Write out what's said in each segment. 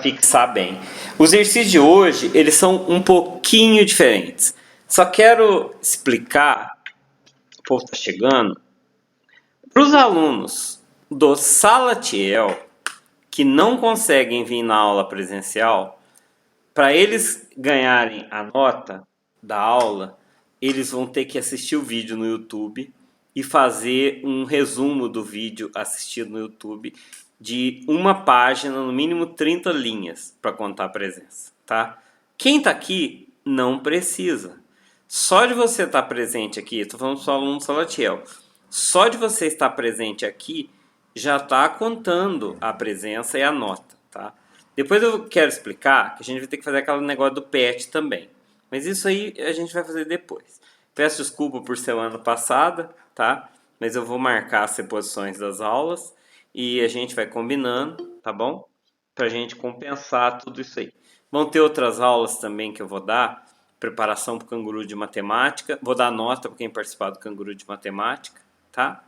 fixar bem. Os exercícios de hoje, eles são um pouquinho diferentes. Só quero explicar, o povo está chegando, para os alunos do Salatiel que não conseguem vir na aula presencial, para eles ganharem a nota da aula, eles vão ter que assistir o vídeo no YouTube e fazer um resumo do vídeo assistido no YouTube de uma página, no mínimo 30 linhas, para contar a presença, tá? Quem tá aqui não precisa. Só de você estar presente aqui, estou falando só aluno do Salatiel, só de você estar presente aqui já está contando a presença e a nota, tá? Depois eu quero explicar que a gente vai ter que fazer aquele negócio do PET também. Mas isso aí a gente vai fazer depois. Peço desculpa por semana passada, tá? Mas eu vou marcar as reposições das aulas e a gente vai combinando, tá bom? Pra gente compensar tudo isso aí. Vão ter outras aulas também que eu vou dar. Preparação para o canguru de matemática. Vou dar nota para quem participar do canguru de matemática, tá?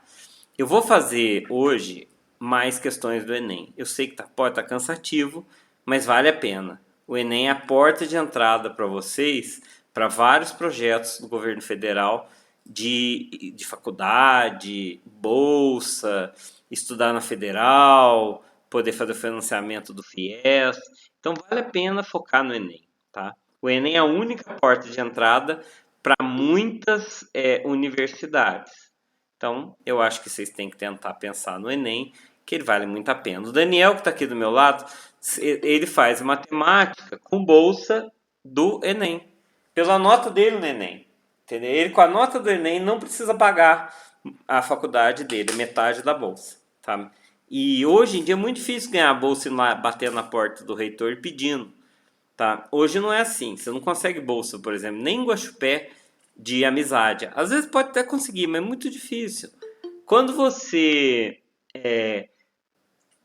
Eu vou fazer hoje mais questões do Enem. Eu sei que pode estar cansativo, mas vale a pena. O Enem é a porta de entrada para vocês, para vários projetos do governo federal de faculdade, bolsa, estudar na federal, poder fazer o financiamento do FIES. Então vale a pena focar no Enem, tá? O Enem é a única porta de entrada para muitas universidades. Então, eu acho que vocês têm que tentar pensar no Enem, que ele vale muito a pena. O Daniel, que está aqui do meu lado, ele faz matemática com bolsa do Enem. Pela nota dele no Enem. Entendeu? Ele, com a nota do Enem, não precisa pagar a faculdade dele, metade da bolsa. Tá? E hoje em dia é muito difícil ganhar a bolsa e lá bater na porta do reitor pedindo. Tá? Hoje não é assim. Você não consegue bolsa, por exemplo, nem em Guaxupé de amizade. Às vezes pode até conseguir, mas é muito difícil. Quando você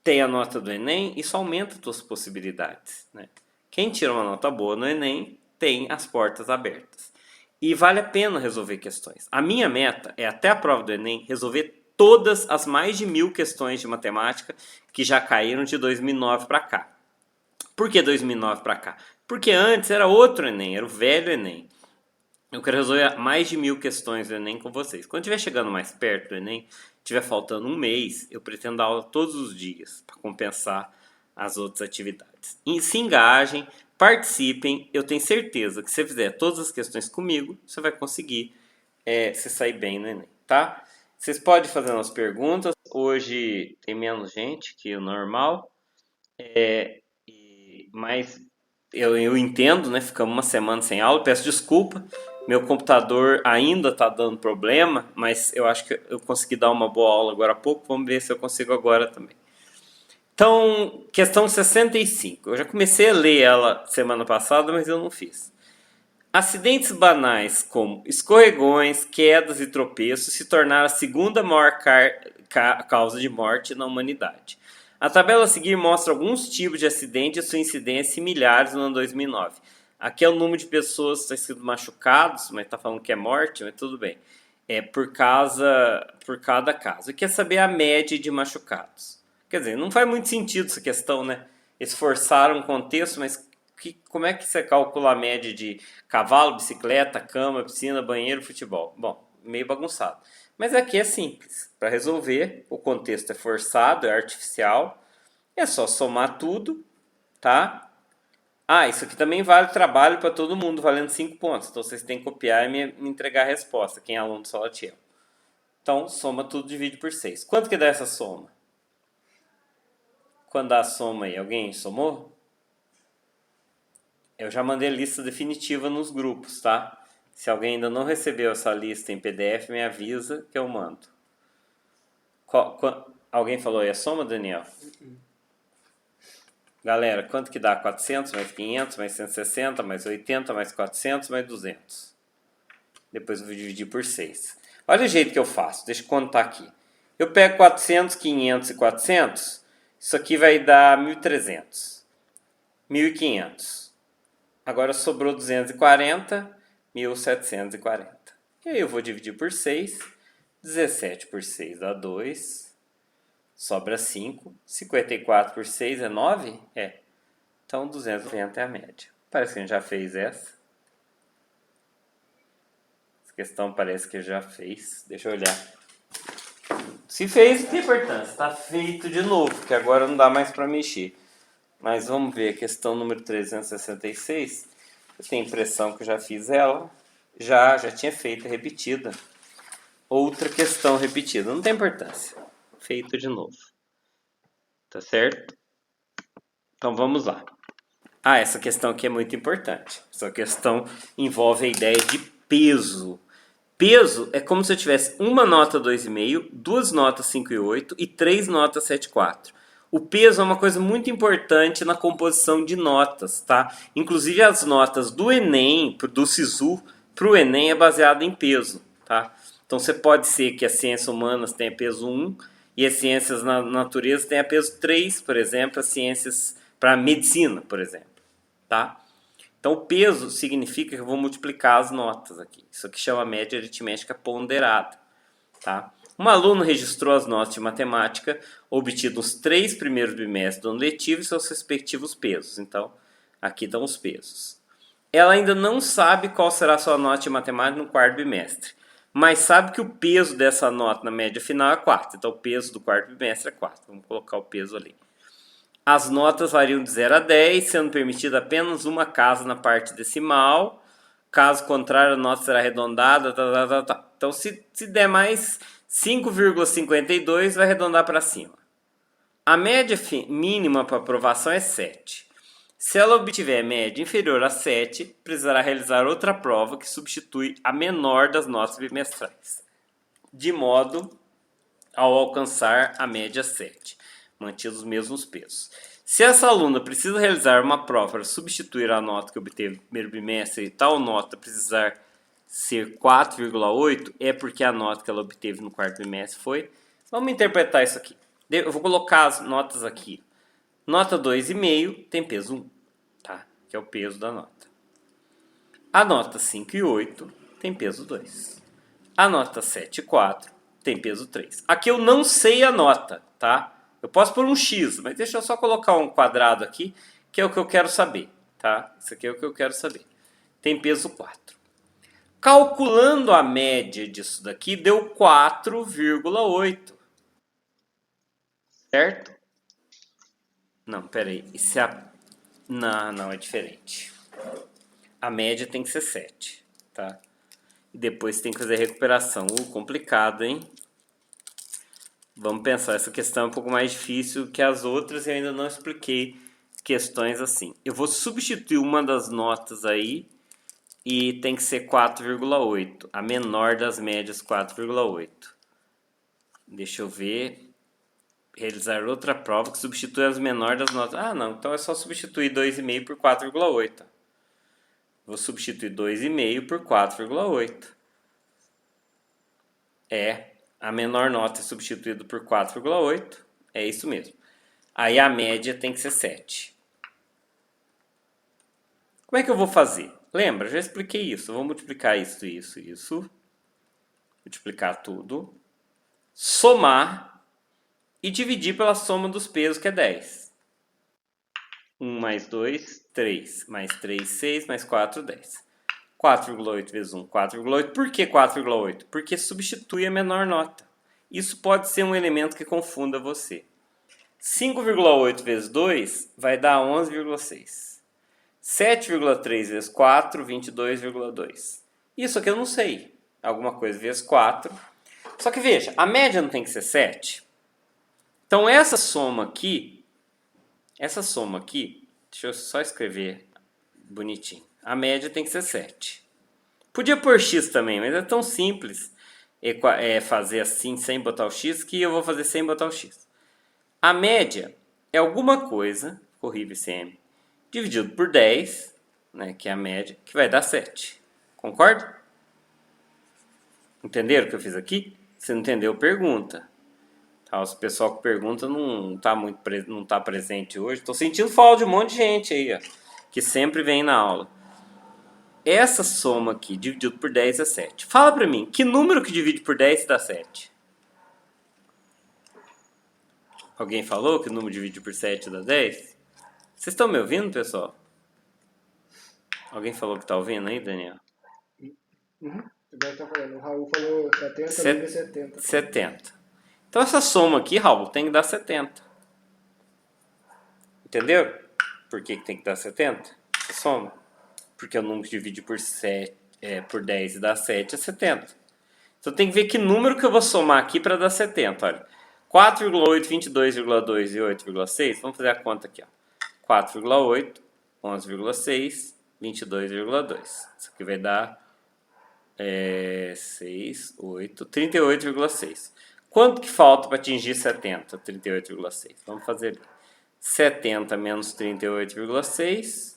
tem a nota do Enem, isso aumenta as suas possibilidades. Né? Quem tira uma nota boa no Enem tem as portas abertas. E vale a pena resolver questões. A minha meta é, até a prova do Enem, resolver todas as mais de 1000 questões de matemática que já caíram de 2009 para cá. Por que 2009 para cá? Porque antes era outro Enem, era o velho Enem. Eu quero resolver mais de 1000 questões do Enem com vocês. Quando estiver chegando mais perto do Enem, estiver faltando um mês, eu pretendo dar aula todos os dias para compensar as outras atividades. E se engajem, participem. Eu tenho certeza que se você fizer todas as questões comigo, você vai conseguir se sair bem no Enem, tá? Vocês podem fazer umas perguntas. Hoje tem menos gente que o normal, mas eu entendo, né? Ficamos uma semana sem aula, peço desculpa. Meu computador ainda está dando problema, mas eu acho que eu consegui dar uma boa aula agora há pouco. Vamos ver se eu consigo agora também. Então, questão 65. Eu já comecei a ler ela semana passada, mas eu não fiz. Acidentes banais como escorregões, quedas e tropeços se tornaram a segunda maior causa de morte na humanidade. A tabela a seguir mostra alguns tipos de acidente e sua incidência similares no ano 2009. Aqui é o número de pessoas que está escrito machucados, mas está falando que é morte, mas tudo bem. É por cada caso. E quer saber a média de machucados. Quer dizer, não faz muito sentido essa questão, né? Eles forçaram o contexto, mas como é que você calcula a média de cavalo, bicicleta, cama, piscina, banheiro, futebol? Bom, meio bagunçado. Mas aqui é simples. Para resolver, o contexto é forçado, é artificial. É só somar tudo, tá? Ah, isso aqui também vale trabalho para todo mundo, valendo 5 pontos. Então vocês têm que copiar e me entregar a resposta, quem é aluno do Salatiel. Então, soma tudo, divide por 6. Quanto que dá essa soma? Quando dá a soma aí, alguém somou? Eu já mandei a lista definitiva nos grupos, tá? Se alguém ainda não recebeu essa lista em PDF, me avisa que eu mando. Alguém falou aí a soma, Daniel? Galera, quanto que dá? 400 mais 500 mais 160 mais 80 mais 400 mais 200. Depois eu vou dividir por 6. Olha o jeito que eu faço. Deixa eu contar aqui. Eu pego 400, 500 e 400. Isso aqui vai dar 1.300. 1.500. Agora sobrou 240, 1.740. E aí eu vou dividir por 6. 17 por 6 dá 2. Sobra 5. 54 por 6 é 9? É. Então, 290 é a média. Parece que a gente já fez essa. Essa questão parece que já fez. Deixa eu olhar. Se fez, não tem importância. Está feito de novo, porque agora não dá mais para mexer. Mas vamos ver a questão número 366. Eu tenho a impressão que eu já fiz ela. Já tinha feito, repetida. Outra questão repetida. Não tem importância. Feito de novo. Tá certo? Então vamos lá. Essa questão aqui é muito importante. Essa questão envolve a ideia de peso. Peso é como se eu tivesse uma nota 2,5, duas notas 5,8 e três notas 7,4. O peso é uma coisa muito importante na composição de notas, tá? Inclusive as notas do Enem, do SISU, para o Enem é baseado em peso, tá? Então você pode ser que as ciências humanas tenha peso 1 e as ciências na natureza tenha peso 3, por exemplo, as ciências para medicina, por exemplo, tá? Então, o peso significa que eu vou multiplicar as notas aqui. Isso aqui chama média aritmética ponderada. Tá? Um aluno registrou as notas de matemática obtidas nos 3 primeiros bimestres do ano letivo e seus respectivos pesos. Então, aqui estão os pesos. Ela ainda não sabe qual será a sua nota de matemática no quarto bimestre, mas sabe que o peso dessa nota na média final é 4. Então, o peso do quarto bimestre é 4. Vamos colocar o peso ali. As notas variam de 0 a 10, sendo permitida apenas uma casa na parte decimal. Caso contrário, a nota será arredondada. Então, se der mais 5,52, vai arredondar para cima. A média mínima para aprovação é 7. Se ela obtiver média inferior a 7, precisará realizar outra prova que substitui a menor das notas bimestrais, de modo ao alcançar a média 7. Mantidos os mesmos pesos. Se essa aluna precisa realizar uma prova para substituir a nota que obteve no primeiro bimestre e tal nota precisar ser 4,8, é porque a nota que ela obteve no quarto bimestre foi... Vamos interpretar isso aqui. Eu vou colocar as notas aqui. Nota 2,5 tem peso 1, tá? Que é o peso da nota. A nota 5,8 tem peso 2. A nota 7,4 tem peso 3. Aqui eu não sei a nota, tá? Eu posso pôr um X, mas deixa eu só colocar um quadrado aqui, que é o que eu quero saber, tá? Isso aqui é o que eu quero saber. Tem peso 4. Calculando a média disso daqui, deu 4,8. Certo? Não, peraí. Isso é Não, é diferente. A média tem que ser 7, tá? E depois tem que fazer a recuperação. Complicado, hein? Vamos pensar, essa questão é um pouco mais difícil que as outras e eu ainda não expliquei questões assim. Eu vou substituir uma das notas aí e tem que ser 4,8. A menor das médias, 4,8. Deixa eu ver. Realizar outra prova que substitui as menores das notas. Não, então é só substituir 2,5 por 4,8. Vou substituir 2,5 por 4,8. A menor nota é substituída por 4,8. É isso mesmo. Aí a média tem que ser 7. Como é que eu vou fazer? Lembra, já expliquei isso. Eu vou multiplicar isso. Multiplicar tudo. Somar e dividir pela soma dos pesos, que é 10. 1 mais 2, 3. Mais 3, 6. Mais 4, 10. 4,8 vezes 1, 4,8. Por que 4,8? Porque substitui a menor nota. Isso pode ser um elemento que confunda você. 5,8 vezes 2 vai dar 11,6. 7,3 vezes 4, 22,2. Isso aqui eu não sei. Alguma coisa vezes 4. Só que veja, a média não tem que ser 7. Então essa soma aqui, deixa eu só escrever bonitinho. A média tem que ser 7. Podia pôr x também, mas é tão simples fazer assim sem botar o x que eu vou fazer sem botar o x. A média é alguma coisa, corrijo esse m, dividido por 10, né, que é a média, que vai dar 7. Concorda? Entenderam o que eu fiz aqui? Se não entendeu, pergunta. Tá, o pessoal que pergunta não tá presente hoje. Estou sentindo falta de um monte de gente aí, ó, que sempre vem na aula. Essa soma aqui, dividido por 10, é 7. Fala pra mim, que número que divide por 10 dá 7? Alguém falou que o número divide por 7 dá 10? Vocês estão me ouvindo, pessoal? Alguém falou que tá ouvindo aí, Daniel? Uhum. Agora tá falando. O Raul falou 70, Set- Lívia 70. 70. Então essa soma aqui, Raul, tem que dar 70. Entendeu? Por que tem que dar 70? Essa soma. Porque o número que divide por 10 e dá 7 é 70. Então tem que ver que número que eu vou somar aqui para dar 70. Olha, 4,8, 22,2 e 8,6. Vamos fazer a conta aqui. 4,8, 11,6, 22,2. Isso aqui vai dar 6, 8, 38,6. Quanto que falta para atingir 70? 38,6. Vamos fazer ali. 70 menos 38,6.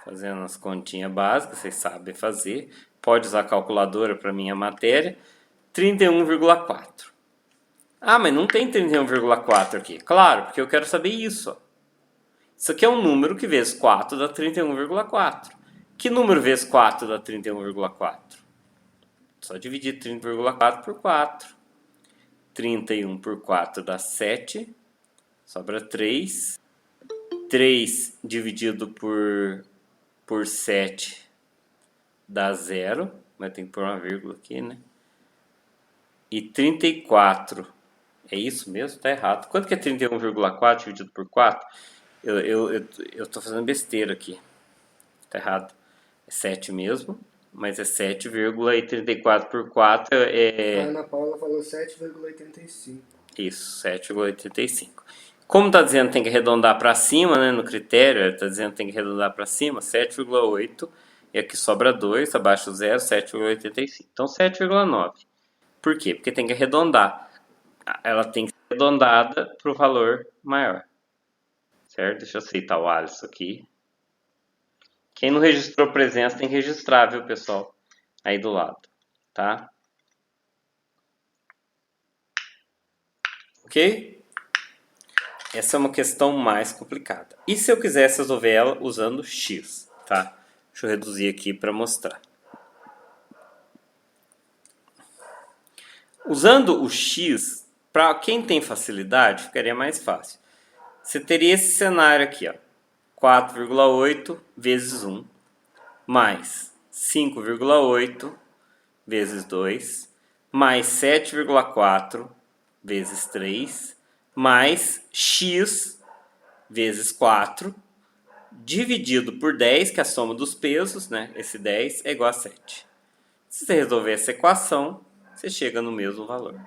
Fazendo as continhas básicas, vocês sabem fazer. Pode usar a calculadora para minha matéria. 31,4. Ah, mas não tem 31,4 aqui. Claro, porque eu quero saber isso. Ó. Isso aqui é um número que vezes 4 dá 31,4. Que número vezes 4 dá 31,4? Só dividir 30,4 por 4. 31 por 4 dá 7. Sobra 3. 3 dividido por 7 dá 0. Mas tem que pôr uma vírgula aqui, né? E 34. É isso mesmo? Tá errado. Quanto que é 31,4 dividido por 4? Eu tô fazendo besteira aqui. Tá errado. É 7 mesmo. Mas é 7,34 por 4 A é... Ana Paula falou 7,85. Isso, 7,85. Como está dizendo que tem que arredondar para cima, né, no critério, está dizendo que tem que arredondar para cima, 7,8, e aqui sobra 2, abaixo do zero, 7,85. Então, 7,9. Por quê? Porque tem que arredondar. Ela tem que ser arredondada para o valor maior. Certo? Deixa eu aceitar o Alisson aqui. Quem não registrou presença tem que registrar, viu, pessoal? Aí do lado, tá? Ok? Essa é uma questão mais complicada. E se eu quisesse resolver ela usando x, tá? Deixa eu reduzir aqui para mostrar. Usando o x, para quem tem facilidade, ficaria mais fácil. Você teria esse cenário aqui, ó. 4,8 vezes 1, mais 5,8 vezes 2, mais 7,4 vezes 3, mais x vezes 4, dividido por 10, que é a soma dos pesos, né? Esse 10 é igual a 7. Se você resolver essa equação, você chega no mesmo valor.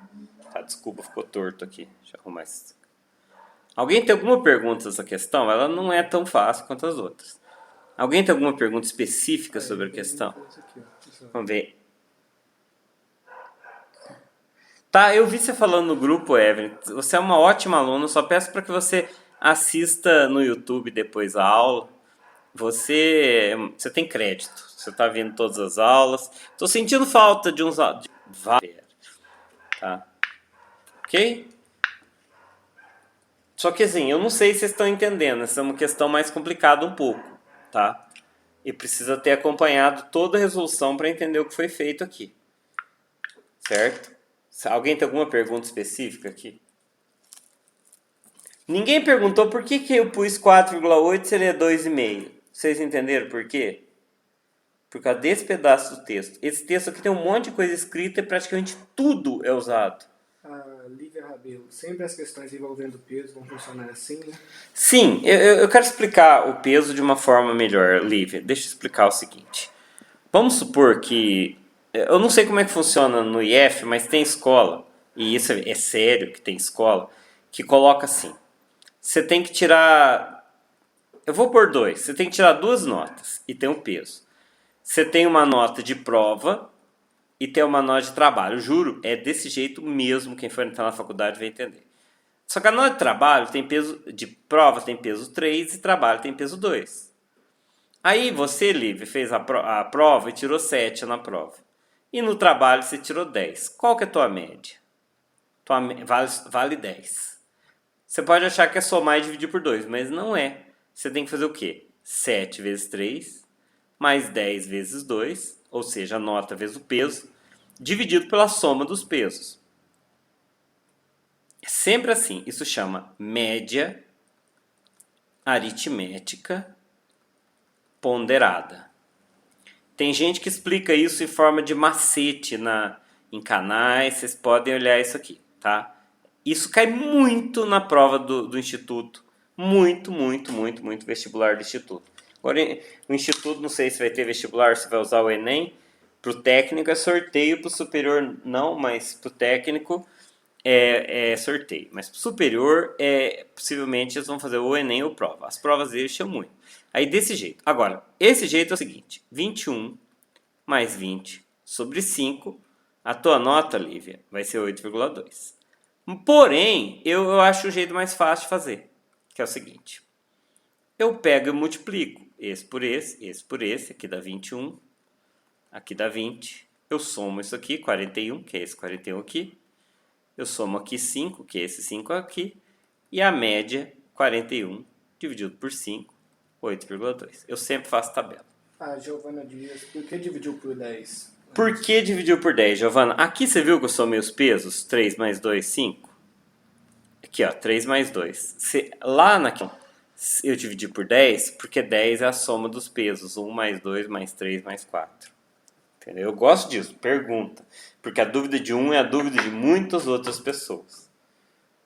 Tá, desculpa, ficou torto aqui. Deixa eu arrumar isso. Alguém tem alguma pergunta nessa questão? Ela não é tão fácil quanto as outras. Alguém tem alguma pergunta específica sobre a questão? Vamos ver. Tá, eu vi você falando no grupo, Evelyn. Você é uma ótima aluna. Só peço para que você assista no YouTube depois a aula. Você tem crédito. Você está vendo todas as aulas. Estou sentindo falta de uns... Tá? Ok? Só que assim, eu não sei se vocês estão entendendo. Essa é uma questão mais complicada um pouco, tá? E precisa ter acompanhado toda a resolução para entender o que foi feito aqui. Certo? Alguém tem alguma pergunta específica aqui? Ninguém perguntou por que eu pus 4,8 seria 2,5. Vocês entenderam por quê? Por causa desse pedaço do texto. Esse texto aqui tem um monte de coisa escrita e praticamente tudo é usado. Lívia Rabelo, sempre as questões envolvendo peso vão funcionar assim, né? Sim, eu quero explicar o peso de uma forma melhor, Lívia. Deixa eu explicar o seguinte. Vamos supor que... Eu não sei como é que funciona no IF, mas tem escola, e isso é sério que tem escola, que coloca assim. Você tem que tirar... Eu vou pôr 2. Você tem que tirar 2 notas e tem um peso. Você tem uma nota de prova e tem uma nota de trabalho. Eu juro, é desse jeito mesmo. Quem for entrar na faculdade vai entender. Só que a nota de trabalho tem peso... De prova tem peso 3 e trabalho tem peso 2. Aí você, Lívia, fez a prova e tirou 7 na prova. E no trabalho você tirou 10. Qual que é a tua média? Vale 10. Você pode achar que é somar e dividir por 2, mas não é. Você tem que fazer o quê? 7 vezes 3, mais 10 vezes 2, ou seja, a nota vezes o peso, dividido pela soma dos pesos. É sempre assim. Isso chama média aritmética ponderada. Tem gente que explica isso em forma de macete em canais, vocês podem olhar isso aqui, tá? Isso cai muito na prova do Instituto. Muito vestibular do Instituto. Agora, o Instituto, não sei se vai ter vestibular, se vai usar o Enem. Pro técnico é sorteio, pro superior não, mas pro técnico é sorteio. Mas pro superior, possivelmente eles vão fazer o Enem ou prova. As provas deles chamam muito. Aí desse jeito. Agora, esse jeito é o seguinte. 21 mais 20 sobre 5. A tua nota, Lívia, vai ser 8,2. Porém, eu acho o jeito mais fácil de fazer. Que é o seguinte. Eu pego e multiplico. Esse por esse. Aqui dá 21. Aqui dá 20. Eu somo isso aqui, 41, que é esse 41 aqui. Eu somo aqui 5, que é esse 5 aqui. E a média, 41, dividido por 5, 8,2. Eu sempre faço tabela. Giovana Dias, por que dividiu por 10? Por que dividiu por 10, Giovana? Aqui você viu que eu somei os pesos? 3 mais 2, 5. Aqui, ó, 3 mais 2. Lá eu dividi por 10, porque 10 é a soma dos pesos. 1 mais 2 mais 3 mais 4. Entendeu? Eu gosto disso, pergunta. Porque a dúvida de um é a dúvida de muitas outras pessoas.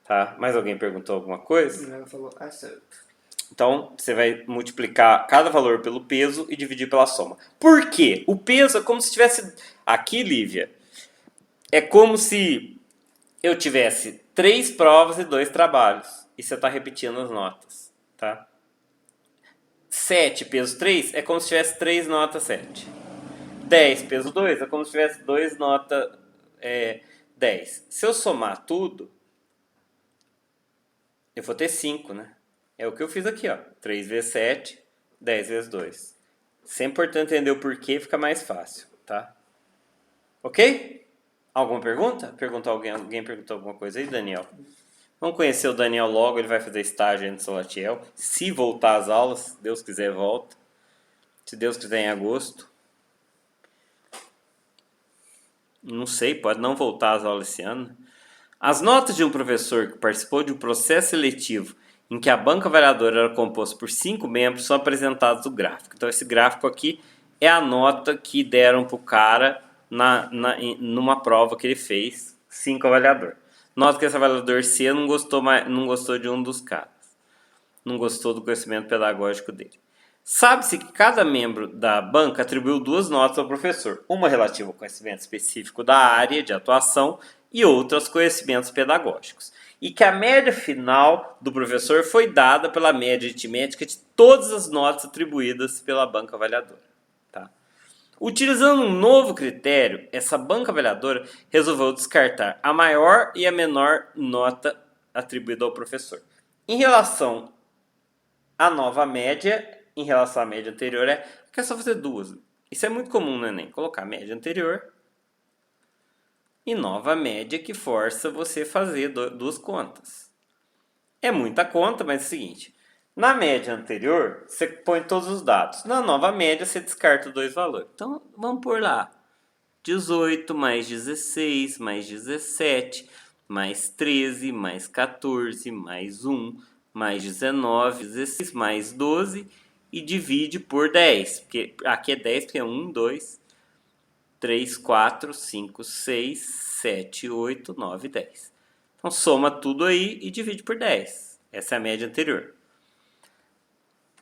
Tá? Mais alguém perguntou alguma coisa? Ela falou, certo. Então, você vai multiplicar cada valor pelo peso e dividir pela soma. Por quê? O peso é como se tivesse... Aqui, Lívia, é como se eu tivesse 3 provas e 2 trabalhos. E você está repetindo as notas. Tá? 7 peso 3 é como se tivesse 3 notas 7. 10 peso 2 é como se tivesse 2 nota 10. Se eu somar tudo, eu vou ter 5, né? É o que eu fiz aqui, ó. 3 vezes 7, 10 vezes 2. Isso é importante entender o porquê, fica mais fácil, tá? Ok? Alguma pergunta? Alguém perguntou alguma coisa aí, Daniel? Vamos conhecer o Daniel logo, ele vai fazer estágio aí no Salatiel. Se voltar às aulas, se Deus quiser, volta. Se Deus quiser, em agosto. Não sei, pode não voltar às aulas esse ano. As notas de um professor que participou de um processo seletivo em que a banca avaliadora era composta por 5 membros são apresentadas no gráfico. Então, esse gráfico aqui é a nota que deram para o cara numa prova que ele fez, 5 avaliador. Nota que esse avaliador C não gostou de um dos caras. Não gostou do conhecimento pedagógico dele. Sabe-se que cada membro da banca atribuiu 2 notas ao professor, uma relativa ao conhecimento específico da área de atuação e outra aos conhecimentos pedagógicos. E que a média final do professor foi dada pela média aritmética de todas as notas atribuídas pela banca avaliadora. Tá? Utilizando um novo critério, essa banca avaliadora resolveu descartar a maior e a menor nota atribuída ao professor. Em relação à nova média, em relação à média anterior, é só fazer 2. Isso é muito comum no Enem, colocar a média anterior e nova média que força você fazer 2 contas. É muita conta, mas é o seguinte, na média anterior, você põe todos os dados. Na nova média, você descarta 2 valores. Então, vamos por lá. 18 mais 16 mais 17 mais 13 mais 14 mais 1 mais 19, 16 mais 12 e divide por 10. Porque aqui é 10 porque é 1, 2, 3, 4, 5, 6, 7, 8, 9, 10. Então soma tudo aí e divide por 10. Essa é a média anterior.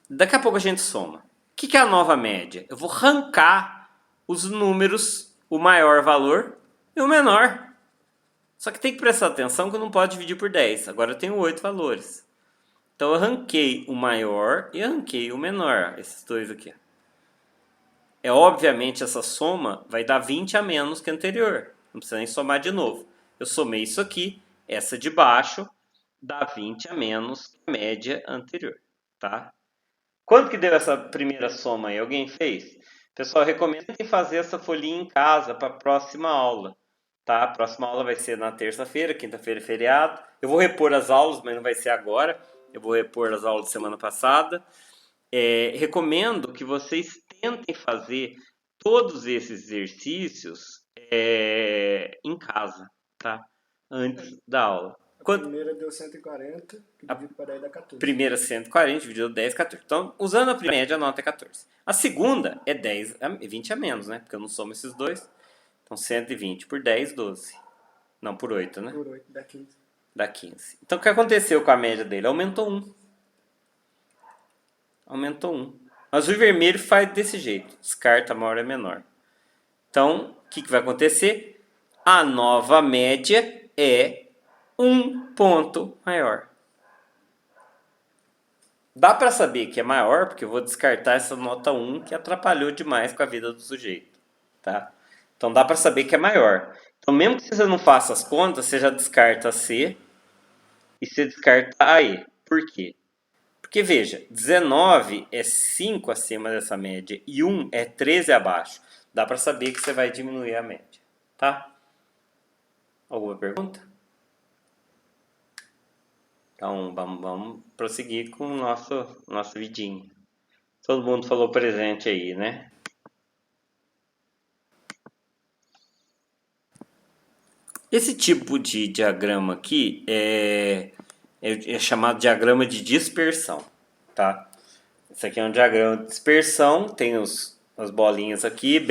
Daqui a pouco a gente soma. O que é a nova média? Eu vou arrancar os números, o maior valor e o menor. Só que tem que prestar atenção que eu não posso dividir por 10. Agora eu tenho 8 valores. Então eu arranquei o maior e arranquei o menor. Esses dois aqui. Obviamente essa soma vai dar 20 a menos que a anterior. Não precisa nem somar de novo. Eu somei isso aqui. Essa de baixo dá 20 a menos que a média anterior. Tá? Quanto que deu essa primeira soma aí? Alguém fez? Pessoal, eu recomendo fazer essa folhinha em casa para a próxima aula. Tá? A próxima aula vai ser na terça-feira, quinta-feira é feriado. Eu vou repor as aulas, mas não vai ser agora. Eu vou repor as aulas de semana passada. Recomendo que vocês tentem fazer todos esses exercícios em casa, tá? Antes da aula. A primeira deu 140, que dividido para 10 dá 14. Primeira 140, dividido 10, 14. Então, usando a primeira média, a nota é 14. A segunda é 20 a menos, né? Porque eu não somo esses dois. Então, 120 por 10, 12. Não, por 8, né? Por 8, dá 15. Dá 15. Então, o que aconteceu com a média dele? Aumentou 1. Aumentou 1. Azul e vermelho faz desse jeito. Descarta maior é menor. Então, o que vai acontecer? A nova média é 1 ponto maior. Dá para saber que é maior, porque eu vou descartar essa nota 1 que atrapalhou demais com a vida do sujeito. Tá? Então, dá para saber que é maior. Então, mesmo que você não faça as contas, você já descarta C e você descarta a E. Por quê? Porque, veja, 19 é 5 acima dessa média e 1 é 13 abaixo. Dá para saber que você vai diminuir a média. Tá? Alguma pergunta? Então, vamos prosseguir com o nosso vidinho. Todo mundo falou presente aí, né? Esse tipo de diagrama aqui é chamado diagrama de dispersão, tá? Esse aqui é um diagrama de dispersão, tem as bolinhas aqui,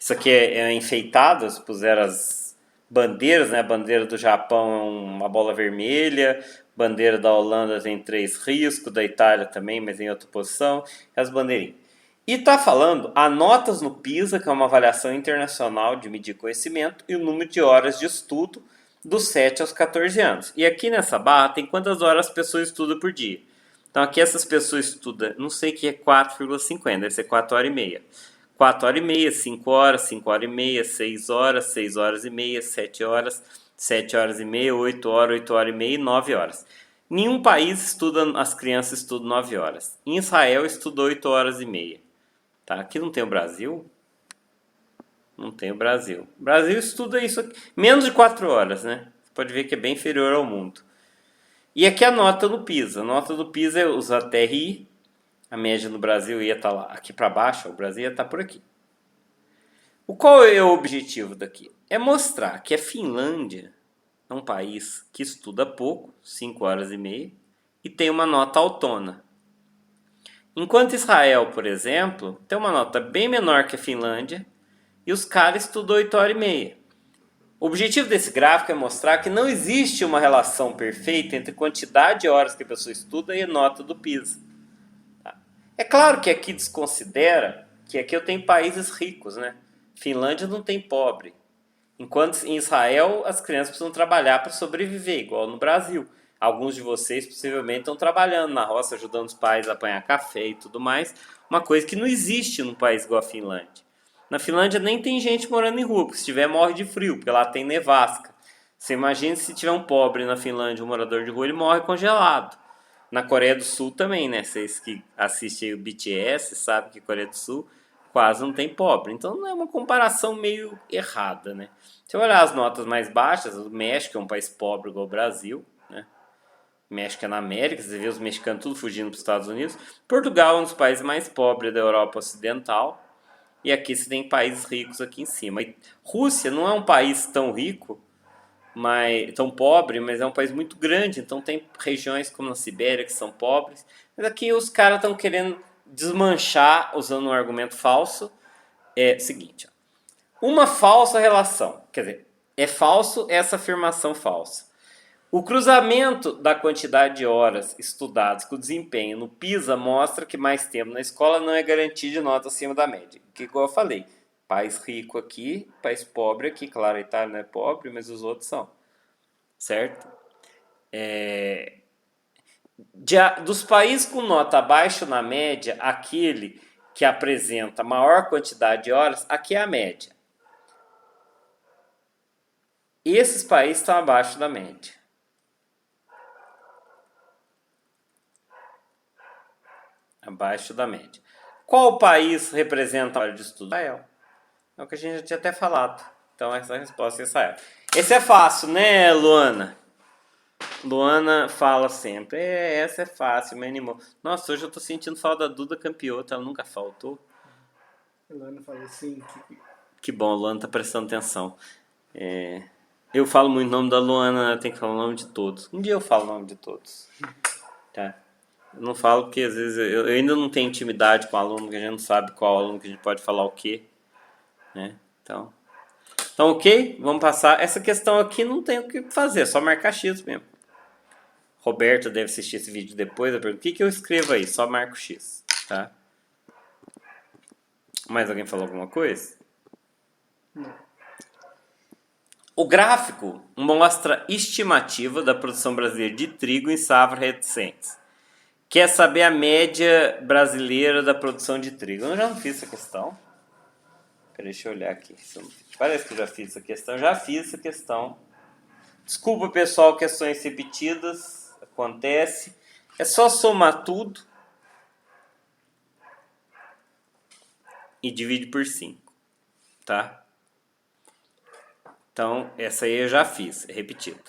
isso aqui é enfeitado, eles puseram as bandeiras, né? A bandeira do Japão é uma bola vermelha, bandeira da Holanda tem 3 riscos, da Itália também, mas em outra posição, as bandeirinhas. E está falando a notas no PISA, que é uma avaliação internacional de medir conhecimento, e o número de horas de estudo dos 7 aos 14 anos. E aqui nessa barra tem quantas horas as pessoas estudam por dia. Então aqui essas pessoas estudam, não sei o que é 4,50, deve ser 4 horas e meia. 4 horas e meia, 5 horas, 5 horas e meia, 6 horas, 6 horas e meia, 7 horas, 7 horas e meia, 8 horas, 8 horas e meia e 9 horas. Nenhum país estuda, as crianças estudam 9 horas. Em Israel estuda 8 horas e meia. Tá? Aqui não tem o Brasil? Não tem o Brasil. O Brasil estuda isso aqui, menos de 4 horas, né? Você pode ver que é bem inferior ao mundo. E aqui a nota do PISA. A nota do PISA é usar a TRI. A média no Brasil ia estar lá, aqui para baixo, o Brasil ia estar por aqui. Qual é o objetivo daqui? É mostrar que a Finlândia é um país que estuda pouco, 5 horas e meia, e tem uma nota autona. Enquanto Israel, por exemplo, tem uma nota bem menor que a Finlândia, e os caras estudam 8 horas e meia. O objetivo desse gráfico é mostrar que não existe uma relação perfeita entre a quantidade de horas que a pessoa estuda e a nota do PISA. É claro que aqui desconsidera que aqui eu tenho países ricos, né? Finlândia não tem pobre. Enquanto em Israel as crianças precisam trabalhar para sobreviver, igual no Brasil. Alguns de vocês possivelmente estão trabalhando na roça, ajudando os pais a apanhar café e tudo mais. Uma coisa que não existe num país igual a Finlândia. Na Finlândia nem tem gente morando em rua, porque se tiver morre de frio, porque lá tem nevasca. Você imagina se tiver um pobre na Finlândia, um morador de rua, ele morre congelado. Na Coreia do Sul também, né? Vocês que assistem o BTS sabem que Coreia do Sul quase não tem pobre. Então não é uma comparação meio errada, né? Se eu olhar as notas mais baixas, o México é um país pobre igual o Brasil, né? O México é na América, você vê os mexicanos tudo fugindo para os Estados Unidos. Portugal é um dos países mais pobres da Europa Ocidental. E aqui você tem países ricos aqui em cima. E Rússia não é um país tão rico, tão pobre, mas é um país muito grande, então tem regiões como na Sibéria que são pobres, mas aqui os caras estão querendo desmanchar usando um argumento falso. É o seguinte, ó, uma falsa relação, quer dizer, é falso essa afirmação falsa. O cruzamento da quantidade de horas estudadas com o desempenho no PISA mostra que mais tempo na escola não é garantia de nota acima da média. Que igual eu falei, país rico aqui, país pobre aqui. Claro, a Itália não é pobre, mas os outros são. Certo? Dos países com nota abaixo na média, aquele que apresenta maior quantidade de horas, aqui é a média. Esses países estão abaixo da média. Abaixo da média. Qual país representa a hora de estudo? Israel. É o que a gente já tinha até falado. Então essa é a resposta é Israel. Esse é fácil, né, Luana? Luana fala sempre. Essa é fácil, me animou. Nossa, hoje eu tô sentindo falta da Duda Campiota, ela nunca faltou. A Luana falou assim Que bom, a Luana tá prestando atenção. Eu falo muito o nome da Luana, tem que falar o nome de todos. Um dia eu falo o nome de todos. Tá? Eu não falo porque às vezes eu ainda não tenho intimidade com o aluno, que a gente não sabe qual aluno que a gente pode falar o quê. Né? Então, ok? Vamos passar. Essa questão aqui não tem o que fazer, é só marcar X mesmo. Roberto deve assistir esse vídeo depois. Eu pergunto, o que eu escrevo aí? Só marco X. Tá? Mais alguém falou alguma coisa? Não. O gráfico mostra estimativa da produção brasileira de trigo em safra recentes. Quer saber a média brasileira da produção de trigo? Eu já não fiz essa questão. Deixa eu olhar aqui. Parece que eu já fiz essa questão. Já fiz essa questão. Desculpa, pessoal, questões repetidas. Acontece. É só somar tudo e divide por 5. Tá? Então, essa aí eu já fiz. É repetida.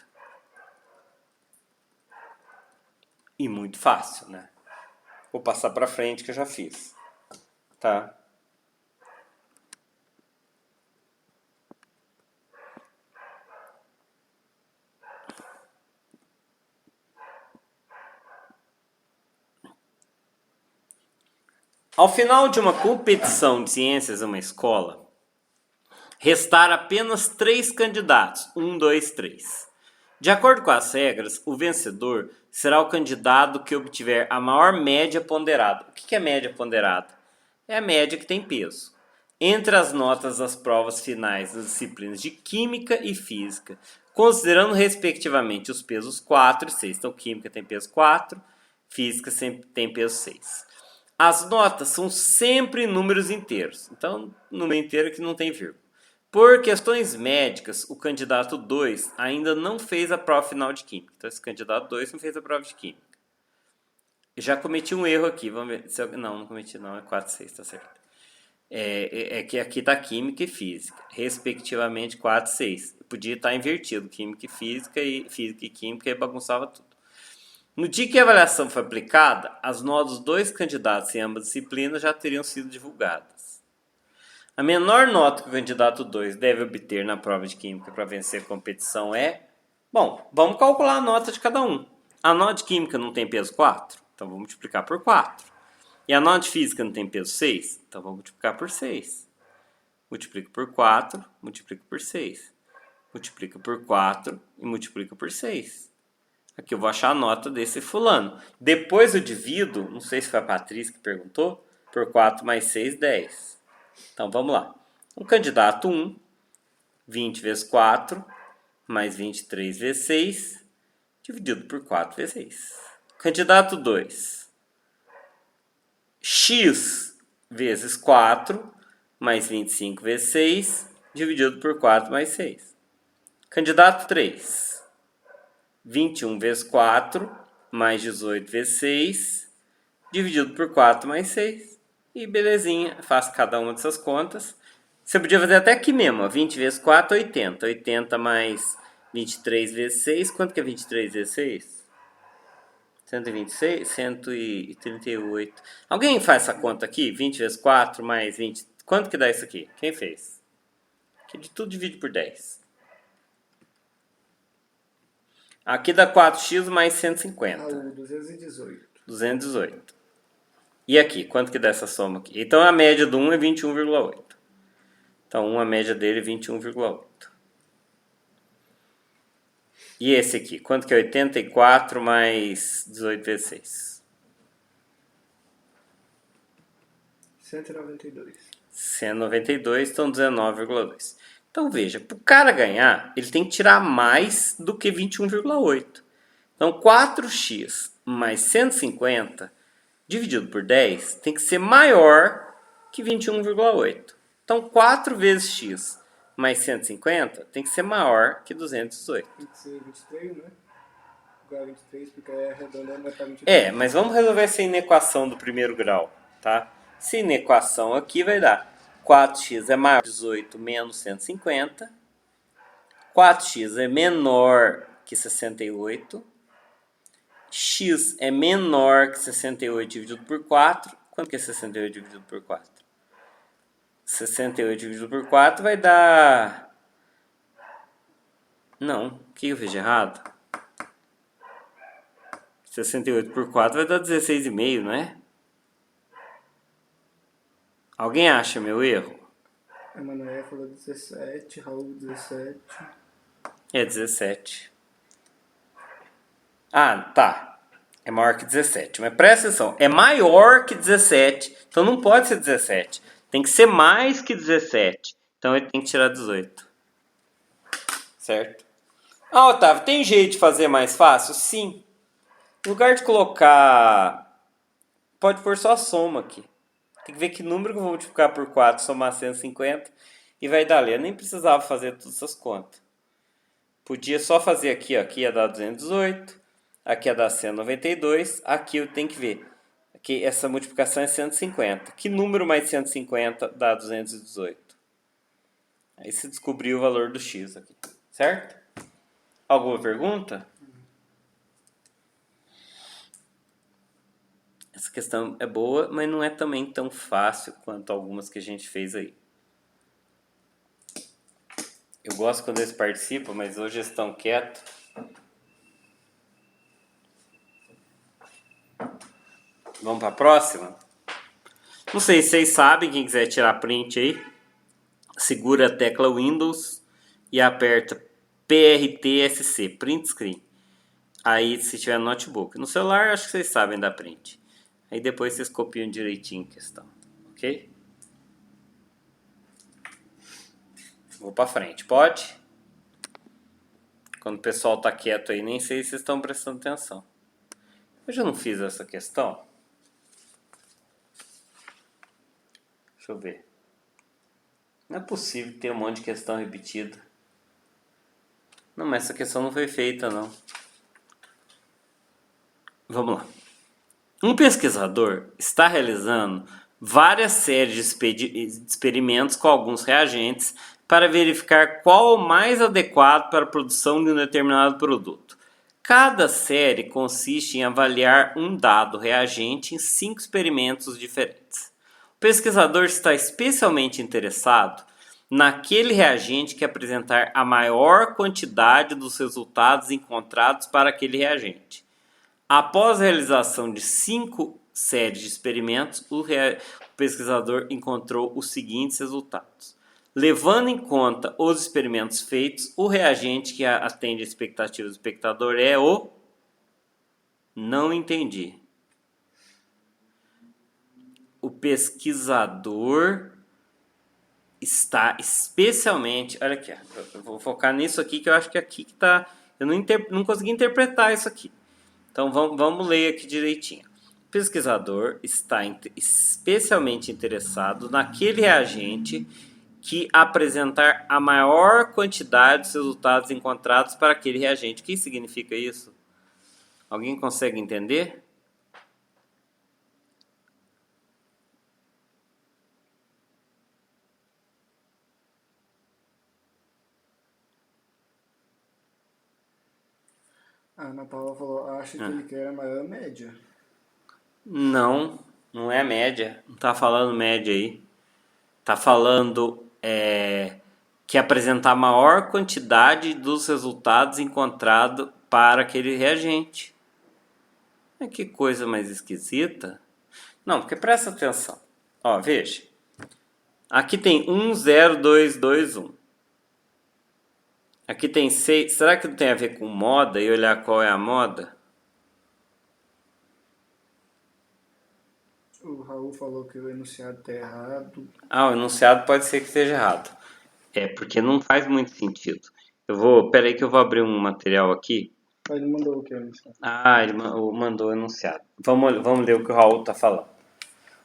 E muito fácil, né? Vou passar para frente que eu já fiz. Tá? Ao final de uma competição de ciências em uma escola, restar apenas 3 candidatos. 1, 2, 3. De acordo com as regras, o vencedor será o candidato que obtiver a maior média ponderada. O que é média ponderada? É a média que tem peso entre as notas das provas finais das disciplinas de Química e Física, considerando respectivamente os pesos 4 e 6. Então, Química tem peso 4, Física sempre tem peso 6. As notas são sempre números inteiros. Então, número inteiro que não tem vírgula. Por questões médicas, o candidato 2 ainda não fez a prova final de Química. Então, esse candidato 2 não fez a prova de Química. Já cometi um erro aqui. Vamos ver. Não cometi não. É 4, 6, tá certo. É que aqui está Química e Física. Respectivamente 4, 6. Podia estar invertido. Química e Física e Química e bagunçava tudo. No dia que a avaliação foi aplicada, as notas dos 2 candidatos em ambas disciplinas já teriam sido divulgadas. A menor nota que o candidato 2 deve obter na prova de Química para vencer a competição é... Bom, vamos calcular a nota de cada um. A nota de Química não tem peso 4? Então vamos multiplicar por 4. E a nota de Física não tem peso 6? Então vamos multiplicar por 6. Multiplica por 4, multiplica por 6. Multiplica por 4 e multiplica por 6. Aqui eu vou achar a nota desse fulano. Depois eu divido, não sei se foi a Patrícia que perguntou, por 4 mais 6, 10. Então vamos lá. O candidato 1, 20 vezes 4, mais 23 vezes 6, dividido por 4 vezes 6. Candidato 2, x vezes 4, mais 25 vezes 6, dividido por 4 mais 6. Candidato 3, 21 vezes 4, mais 18 vezes 6, dividido por 4 mais 6. E belezinha, faço cada uma dessas contas. Você podia fazer até aqui mesmo, ó, 20 vezes 4, 80. 80 mais 23 vezes 6, quanto que é 23 vezes 6? 126, 138. Alguém faz essa conta aqui? 20 vezes 4 mais 20. Quanto que dá isso aqui? Quem fez? Aqui de tudo divide por 10. Aqui dá 4x mais 150. Raul, 218. 218. E aqui, quanto que dá essa soma aqui? Então a média do 1 é 21,8. Então a média dele é 21,8. E esse aqui, quanto que é 84 mais 18 vezes 6? 192. 192, então 19,2. Então veja, para o cara ganhar, ele tem que tirar mais do que 21,8. Então 4x mais 150 dividido por 10 tem que ser maior que 21,8. Então 4 vezes x mais 150 tem que ser maior que 218. Tem que ser 23, né? Igual a 23, porque é arredondando vai para 23. É, mas vamos resolver essa inequação do primeiro grau, tá? Essa inequação aqui vai dar 4x é maior que 18 menos 150. 4x é menor que 68. X é menor que 68 dividido por 4. Quanto que é 68 dividido por 4? 68 dividido por 4 vai dar... Não, o que eu fiz de errado? 68 por 4 vai dar 16,5, não é? Alguém acha meu erro? Emanuel falou 17, Raul 17. É 17. Ah, tá. É maior que 17. Mas presta atenção. É maior que 17. Então não pode ser 17. Tem que ser mais que 17. Então ele tem que tirar 18. Certo? Ah, Otávio, tem jeito de fazer mais fácil? Sim. No lugar de colocar... Pode pôr só a soma aqui. Tem que ver que número que eu vou multiplicar por 4, somar 150 e vai dar ali. Eu nem precisava fazer todas essas contas. Podia só fazer aqui, ó. Aqui ia dar 218. Aqui ia dar 192. Aqui eu tenho que ver. Aqui essa multiplicação é 150. Que número mais 150 dá 218? Aí você descobriu o valor do x aqui. Certo? Alguma pergunta? Essa questão é boa, mas não é também tão fácil quanto algumas que a gente fez aí. Eu gosto quando eles participam, mas hoje eles estão quietos. Vamos para a próxima? Não sei se vocês sabem, quem quiser tirar print aí, segura a tecla Windows e aperta PRTSC, Print Screen. Aí se tiver no notebook. No celular acho que vocês sabem dar print. Aí depois vocês copiam direitinho a questão, ok? Vou para frente, pode? Quando o pessoal tá quieto aí, nem sei se vocês estão prestando atenção. Eu já não fiz essa questão? Deixa eu ver. Não é possível ter um monte de questão repetida. Não, mas essa questão não foi feita, não. Vamos lá. Um pesquisador está realizando várias séries de experimentos com alguns reagentes para verificar qual o mais adequado para a produção de um determinado produto. Cada série consiste em avaliar um dado reagente em 5 experimentos diferentes. O pesquisador está especialmente interessado naquele reagente que apresentar a maior quantidade dos resultados encontrados para aquele reagente. Após a realização de 5 séries de experimentos, o pesquisador encontrou os seguintes resultados. Levando em conta os experimentos feitos, o reagente que atende a expectativa do espectador é o... Não entendi. O pesquisador está especialmente... Olha aqui, eu vou focar nisso aqui, que eu acho que aqui que está... Eu não consegui interpretar isso aqui. Então vamos ler aqui direitinho. O pesquisador está especialmente interessado naquele reagente que apresentar a maior quantidade de resultados encontrados para aquele reagente. O que significa isso? Alguém consegue entender? A Ana Paula falou, acha que ele quer a maior média. Não, não é média. Não está falando média aí. Está falando que apresentar a maior quantidade dos resultados encontrados para aquele reagente. Que coisa mais esquisita. Não, porque presta atenção. Ó, veja. Aqui tem 1, 0, 2, 2, 1. Aqui tem 6. Será que não tem a ver com moda e olhar qual é a moda? O Raul falou que o enunciado está errado. Ah, o enunciado pode ser que esteja errado. É, porque não faz muito sentido. Peraí que eu vou abrir um material aqui. Ele mandou o que enunciado? Ah, ele mandou o enunciado. Vamos ler o que o Raul está falando.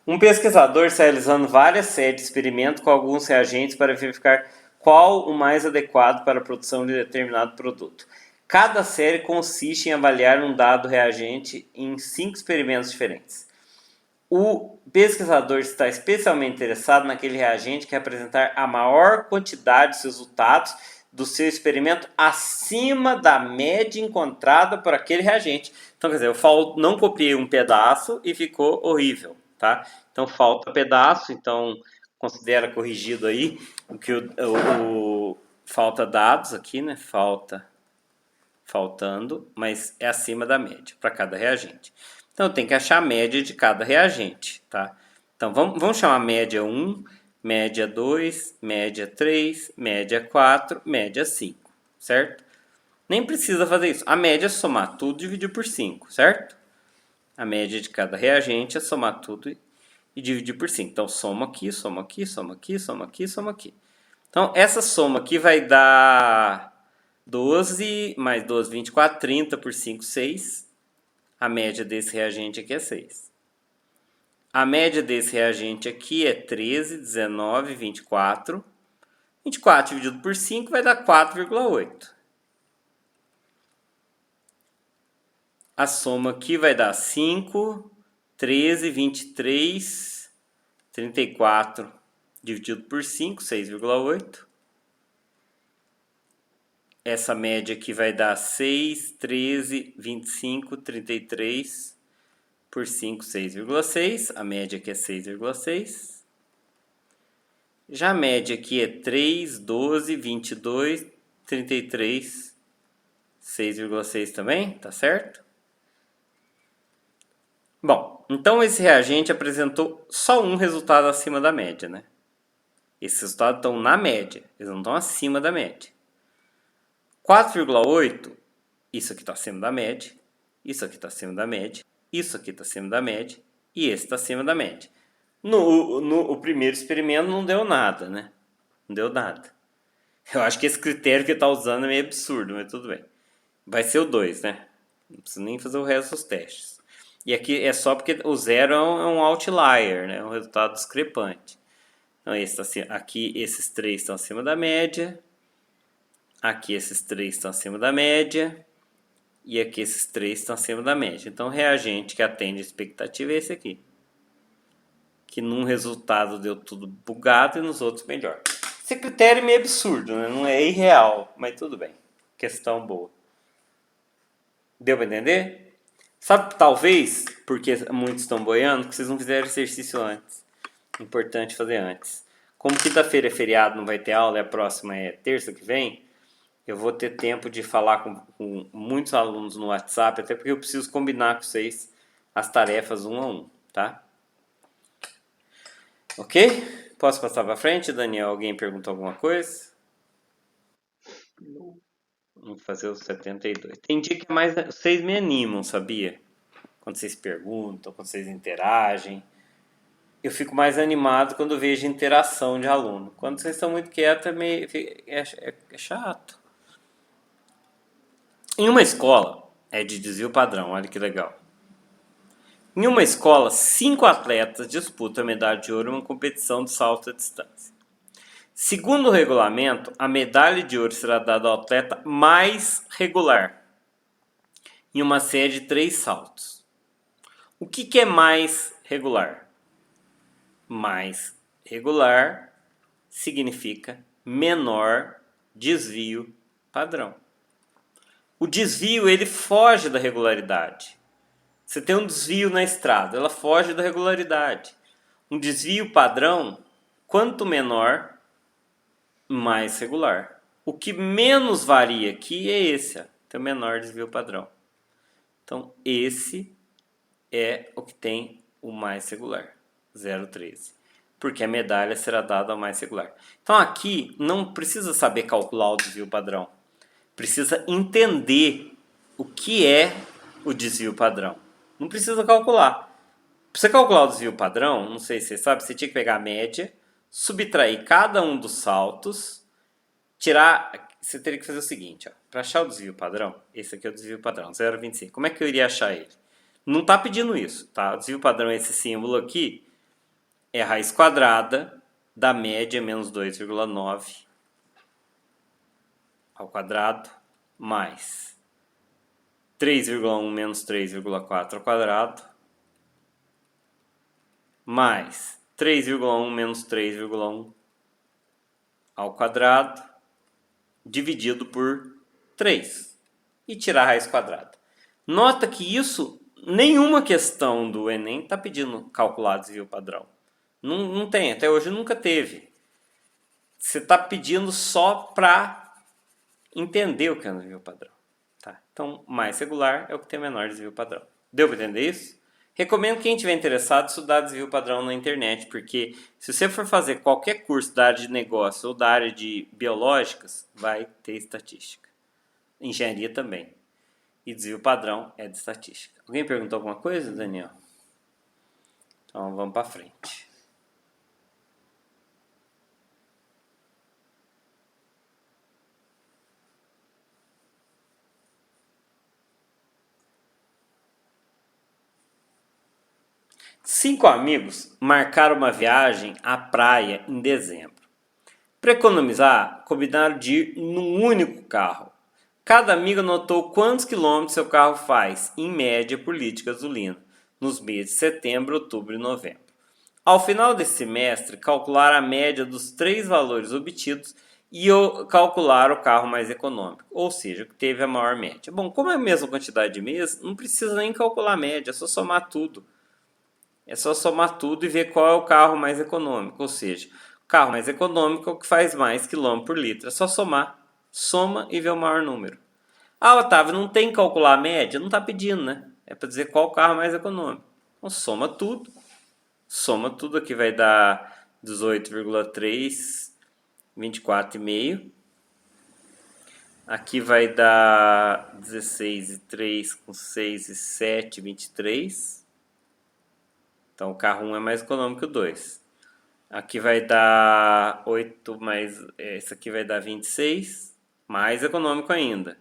Um pesquisador está realizando várias séries de experimentos com alguns reagentes para verificar qual o mais adequado para a produção de determinado produto. Cada série consiste em avaliar um dado reagente em 5 experimentos diferentes. O pesquisador está especialmente interessado naquele reagente que apresentar a maior quantidade de resultados do seu experimento acima da média encontrada por aquele reagente. Então, quer dizer, eu não copiei um pedaço e ficou horrível, tá? Então, falta pedaço, então considera corrigido aí o que falta dados aqui, né? Faltando, mas é acima da média para cada reagente. Então, eu tenho que achar a média de cada reagente, tá? Então, vamos chamar média 1, média 2, média 3, média 4, média 5, certo? Nem precisa fazer isso. A média é somar tudo e dividir por 5, certo? A média de cada reagente é somar tudo e dividir por 5. Então, soma aqui, soma aqui, soma aqui, soma aqui, soma aqui. Então, essa soma aqui vai dar 12, mais 12, 24, 30 por 5, 6. A média desse reagente aqui é 6. A média desse reagente aqui é 13, 19, 24. 24 dividido por 5 vai dar 4,8. A soma aqui vai dar 5, 13, 23, 34 dividido por 5, 6,8. Essa média aqui vai dar 6, 13, 25, 33 por 5, 6,6. A média aqui é 6,6. Já a média aqui é 3, 12, 22, 33, 6,6 também, tá certo? Bom, então esse reagente apresentou só um resultado acima da média, né? Esses resultados estão na média, eles não estão acima da média. 4,8, isso aqui está acima da média, isso aqui está acima da média, isso aqui está acima da média e esse está acima da média. No primeiro experimento não deu nada, né? Não deu nada. Eu acho que esse critério que está usando é meio absurdo, mas tudo bem. Vai ser o 2, né? Não precisa nem fazer o resto dos testes. E aqui é só porque o 0 é um outlier, né? É um resultado discrepante. Então, aqui esses 3 estão acima da média. Aqui esses 3 estão acima da média. E aqui esses 3 estão acima da média. Então, o reagente que atende a expectativa é esse aqui. Que num resultado deu tudo bugado e nos outros melhor. Esse critério é meio absurdo, né? Não é irreal, mas tudo bem. Questão boa. Deu para entender? Sabe, talvez, porque muitos estão boiando, que vocês não fizeram exercício antes. Importante fazer antes. Como quinta-feira é feriado, não vai ter aula e a próxima é terça que vem, eu vou ter tempo de falar com muitos alunos no WhatsApp, até porque eu preciso combinar com vocês as tarefas um a um, tá? Ok? Posso passar para frente, Daniel? Alguém perguntou alguma coisa? Vamos fazer os 72. Tem dia que é mais... Vocês me animam, sabia? Quando vocês perguntam, quando vocês interagem. Eu fico mais animado quando vejo interação de aluno. Quando vocês estão muito quietos, é chato. Em uma escola, é de desvio padrão, olha que legal. Em uma escola, 5 atletas disputam a medalha de ouro em uma competição de salto à distância. Segundo o regulamento, a medalha de ouro será dada ao atleta mais regular, em uma série de 3 saltos. O que é mais regular? Mais regular significa menor desvio padrão. O desvio, ele foge da regularidade. Você tem um desvio na estrada, ela foge da regularidade. Um desvio padrão, quanto menor, mais regular. O que menos varia aqui é esse, tem o menor desvio padrão. Então, esse é o que tem o mais regular, 0,13. Porque a medalha será dada ao mais regular. Então, aqui não precisa saber calcular o desvio padrão. Precisa entender o que é o desvio padrão. Não precisa calcular. Para você calcular o desvio padrão, não sei se você sabe, você tinha que pegar a média, subtrair cada um dos saltos, tirar... Você teria que fazer o seguinte, para achar o desvio padrão, esse aqui é o desvio padrão, 0,25. Como é que eu iria achar ele? Não está pedindo isso, tá? O desvio padrão é esse símbolo aqui, é a raiz quadrada da média menos 2,9 ao quadrado, mais 3,1 menos 3,4 ao quadrado, mais 3,1 menos 3,1 ao quadrado, dividido por 3. E tirar a raiz quadrada. Nota que isso, nenhuma questão do Enem está pedindo calcular desvio padrão. Não tem, até hoje nunca teve. Você está pedindo só para entender o que é um desvio padrão. Tá? Então, mais regular é o que tem menor desvio padrão. Deu para entender isso? Recomendo quem estiver interessado estudar desvio padrão na internet, porque se você for fazer qualquer curso da área de negócio ou da área de biológicas, vai ter estatística. Engenharia também. E desvio padrão é de estatística. Alguém perguntou alguma coisa, Daniel? Então vamos para frente. Cinco amigos marcaram uma viagem à praia em dezembro. Para economizar, combinaram de ir num único carro. Cada amigo anotou quantos quilômetros seu carro faz, em média, por litro de gasolina, nos meses de setembro, outubro e novembro. Ao final desse semestre, calcularam a média dos três valores obtidos e calcularam o carro mais econômico, ou seja, o que teve a maior média. Bom, como é a mesma quantidade de meses, não precisa nem calcular a média, é só somar tudo. É só somar tudo e ver qual é o carro mais econômico. Ou seja, o carro mais econômico é o que faz mais quilômetro por litro. É só somar. Soma e ver o maior número. Ah, Otávio, não tem que calcular a média? Não está pedindo, né? É para dizer qual o carro mais econômico. Então soma tudo. Soma tudo aqui vai dar 18,3, 24,5. Aqui vai dar 16,3 com 6 e 7, 23. Então o carro 1 é mais econômico que o 2. Aqui vai dar 8 mais... Esse aqui vai dar 26. Mais econômico ainda.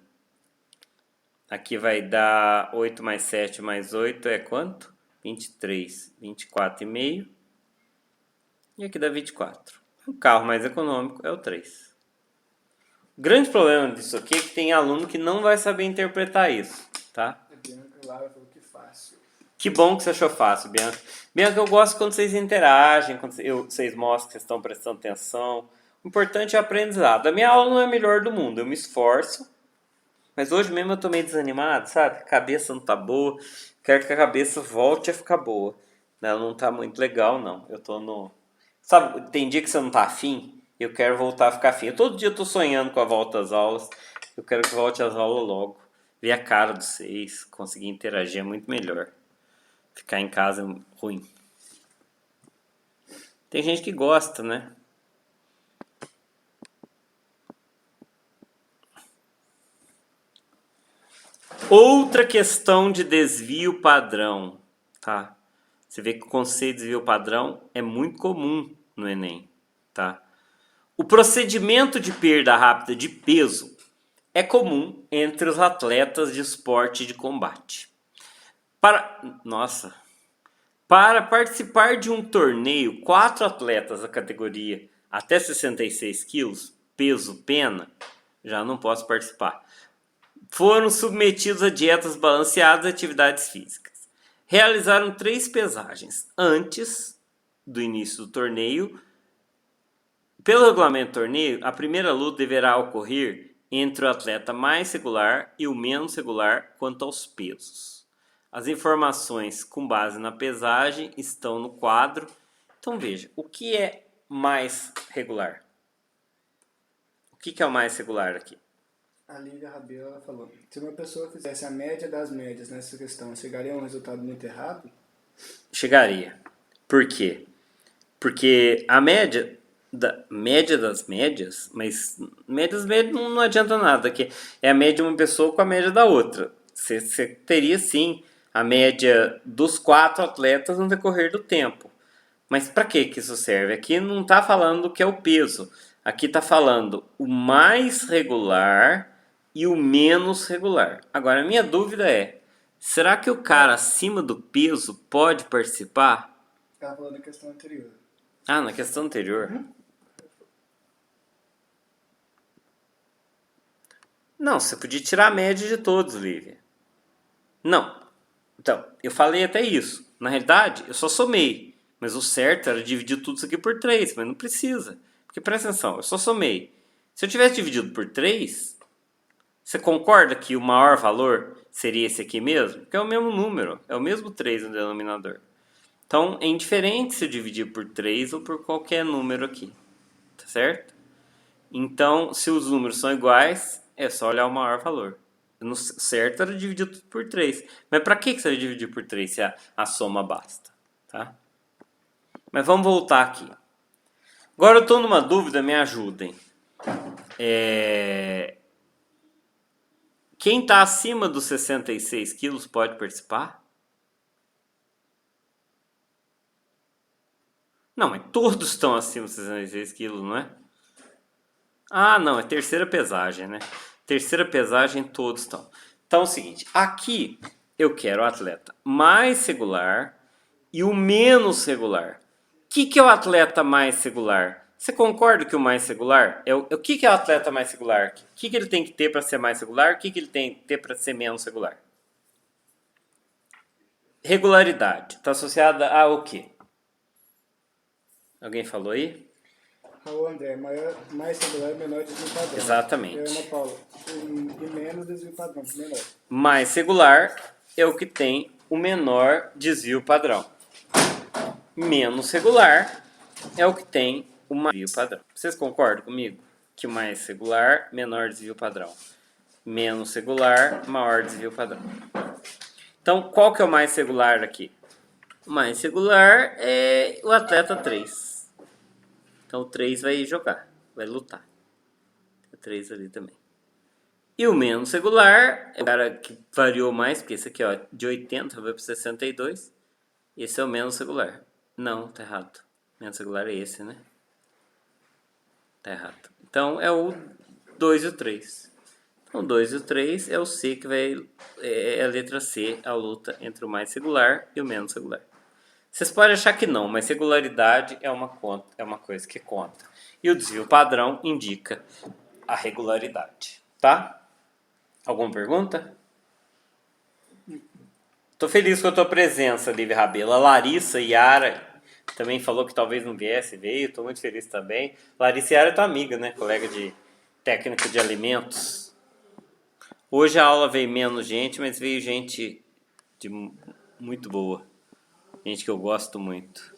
Aqui vai dar 8 mais 7 mais 8 é quanto? 23. 24,5. E aqui dá 24. O carro mais econômico é o 3. O grande problema disso aqui é que tem aluno que não vai saber interpretar isso, tá? A Bianca Lara falou que fácil. Que bom que você achou fácil, Bianca. Bianca, eu gosto quando vocês interagem, quando vocês mostram que vocês estão prestando atenção. O importante é o aprendizado. A minha aula não é a melhor do mundo, eu me esforço. Mas hoje mesmo eu tô meio desanimado, sabe? A cabeça não tá boa. Quero que a cabeça volte a ficar boa. Ela não tá muito legal, não. Eu tô no... Sabe, tem dia que você não tá afim? Eu quero voltar a ficar afim. Todo dia eu tô sonhando com a volta às aulas. Eu quero que volte às aulas logo. Ver a cara de vocês, conseguir interagir é muito melhor. Ficar em casa é ruim. Tem gente que gosta, né? Outra questão de desvio padrão, tá? Você vê que o conceito de desvio padrão é muito comum no Enem, tá? O procedimento de perda rápida de peso é comum entre os atletas de esporte de combate. Para participar de um torneio, 4 atletas da categoria até 66 quilos, peso pena, já não posso participar, foram submetidos a dietas balanceadas e atividades físicas. Realizaram 3 pesagens antes do início do torneio. Pelo regulamento do torneio, a primeira luta deverá ocorrer entre o atleta mais regular e o menos regular quanto aos pesos. As informações com base na pesagem estão no quadro. Então veja, o que é mais regular? O que é o mais regular aqui? A Lívia Rabelo falou, se uma pessoa fizesse a média das médias nessa questão, chegaria a um resultado muito errado? Chegaria. Por quê? Porque a média das médias, mas médias não adianta nada, que é a média de uma pessoa com a média da outra. Você teria sim a média dos 4 atletas no decorrer do tempo. Mas para que isso serve? Aqui não está falando do que é o peso. Aqui está falando o mais regular e o menos regular. Agora, a minha dúvida é, será que o cara acima do peso pode participar? Ela falou na questão anterior. Ah, na questão anterior. Não, você podia tirar a média de todos, Lívia. Não. Então, eu falei até isso. Na realidade, eu só somei. Mas o certo era dividir tudo isso aqui por 3, mas não precisa. Porque presta atenção, eu só somei. Se eu tivesse dividido por 3, você concorda que o maior valor seria esse aqui mesmo? Porque é o mesmo número, é o mesmo 3 no denominador. Então, é indiferente se eu dividir por 3 ou por qualquer número aqui. Tá certo? Então, se os números são iguais, É só olhar o maior valor. No certo era dividir tudo por 3. Mas para que você vai dividir por 3 se a soma basta? Tá? Mas vamos voltar aqui. Agora eu estou numa dúvida, me ajudem. Quem está acima dos 66 quilos pode participar? Não, mas todos estão acima dos 66 quilos, não é? Ah, não, é terceira pesagem, né? Terceira pesagem, todos estão. Então é o seguinte, aqui eu quero o atleta mais regular e o menos regular. O que é o atleta mais regular? Você concorda que o mais regular o que é o atleta mais regular? O que ele tem que ter para ser mais regular? O que ele tem que ter para ser menos regular? Regularidade. Está associada a o quê? Alguém falou aí? Raul André, mais regular, menor desvio padrão. Exatamente. Ana Paula, e menos desvio padrão, menor. Mais regular é o que tem o menor desvio padrão. Menos regular é o que tem o maior desvio padrão. Vocês concordam comigo? Que o mais regular, menor desvio padrão. Menos regular, maior desvio padrão. Então, qual que é o mais regular aqui? O mais regular é o atleta 3. Então, o 3 vai jogar, vai lutar. Tem o 3 ali também. E o menos regular é o cara que variou mais, porque esse aqui, ó, de 80 vai para 62. Esse é o menos regular. Não, tá errado. Menos regular é esse, né? Tá errado. Então, é o 2 e o 3. Então, o 2 e o 3 é o C que vai... É a letra C, a luta entre o mais regular e o menos regular. Vocês podem achar que não, mas regularidade é uma coisa que conta. E o desvio padrão indica a regularidade, tá? Alguma pergunta? Tô feliz com a tua presença, Lívia Rabelo. A Larissa e Yara também falou que talvez não viesse, veio. Tô muito feliz também. Larissa e Yara é tua amiga, né? Colega de técnica de alimentos. Hoje a aula veio menos gente, mas veio gente muito boa. Gente que eu gosto muito.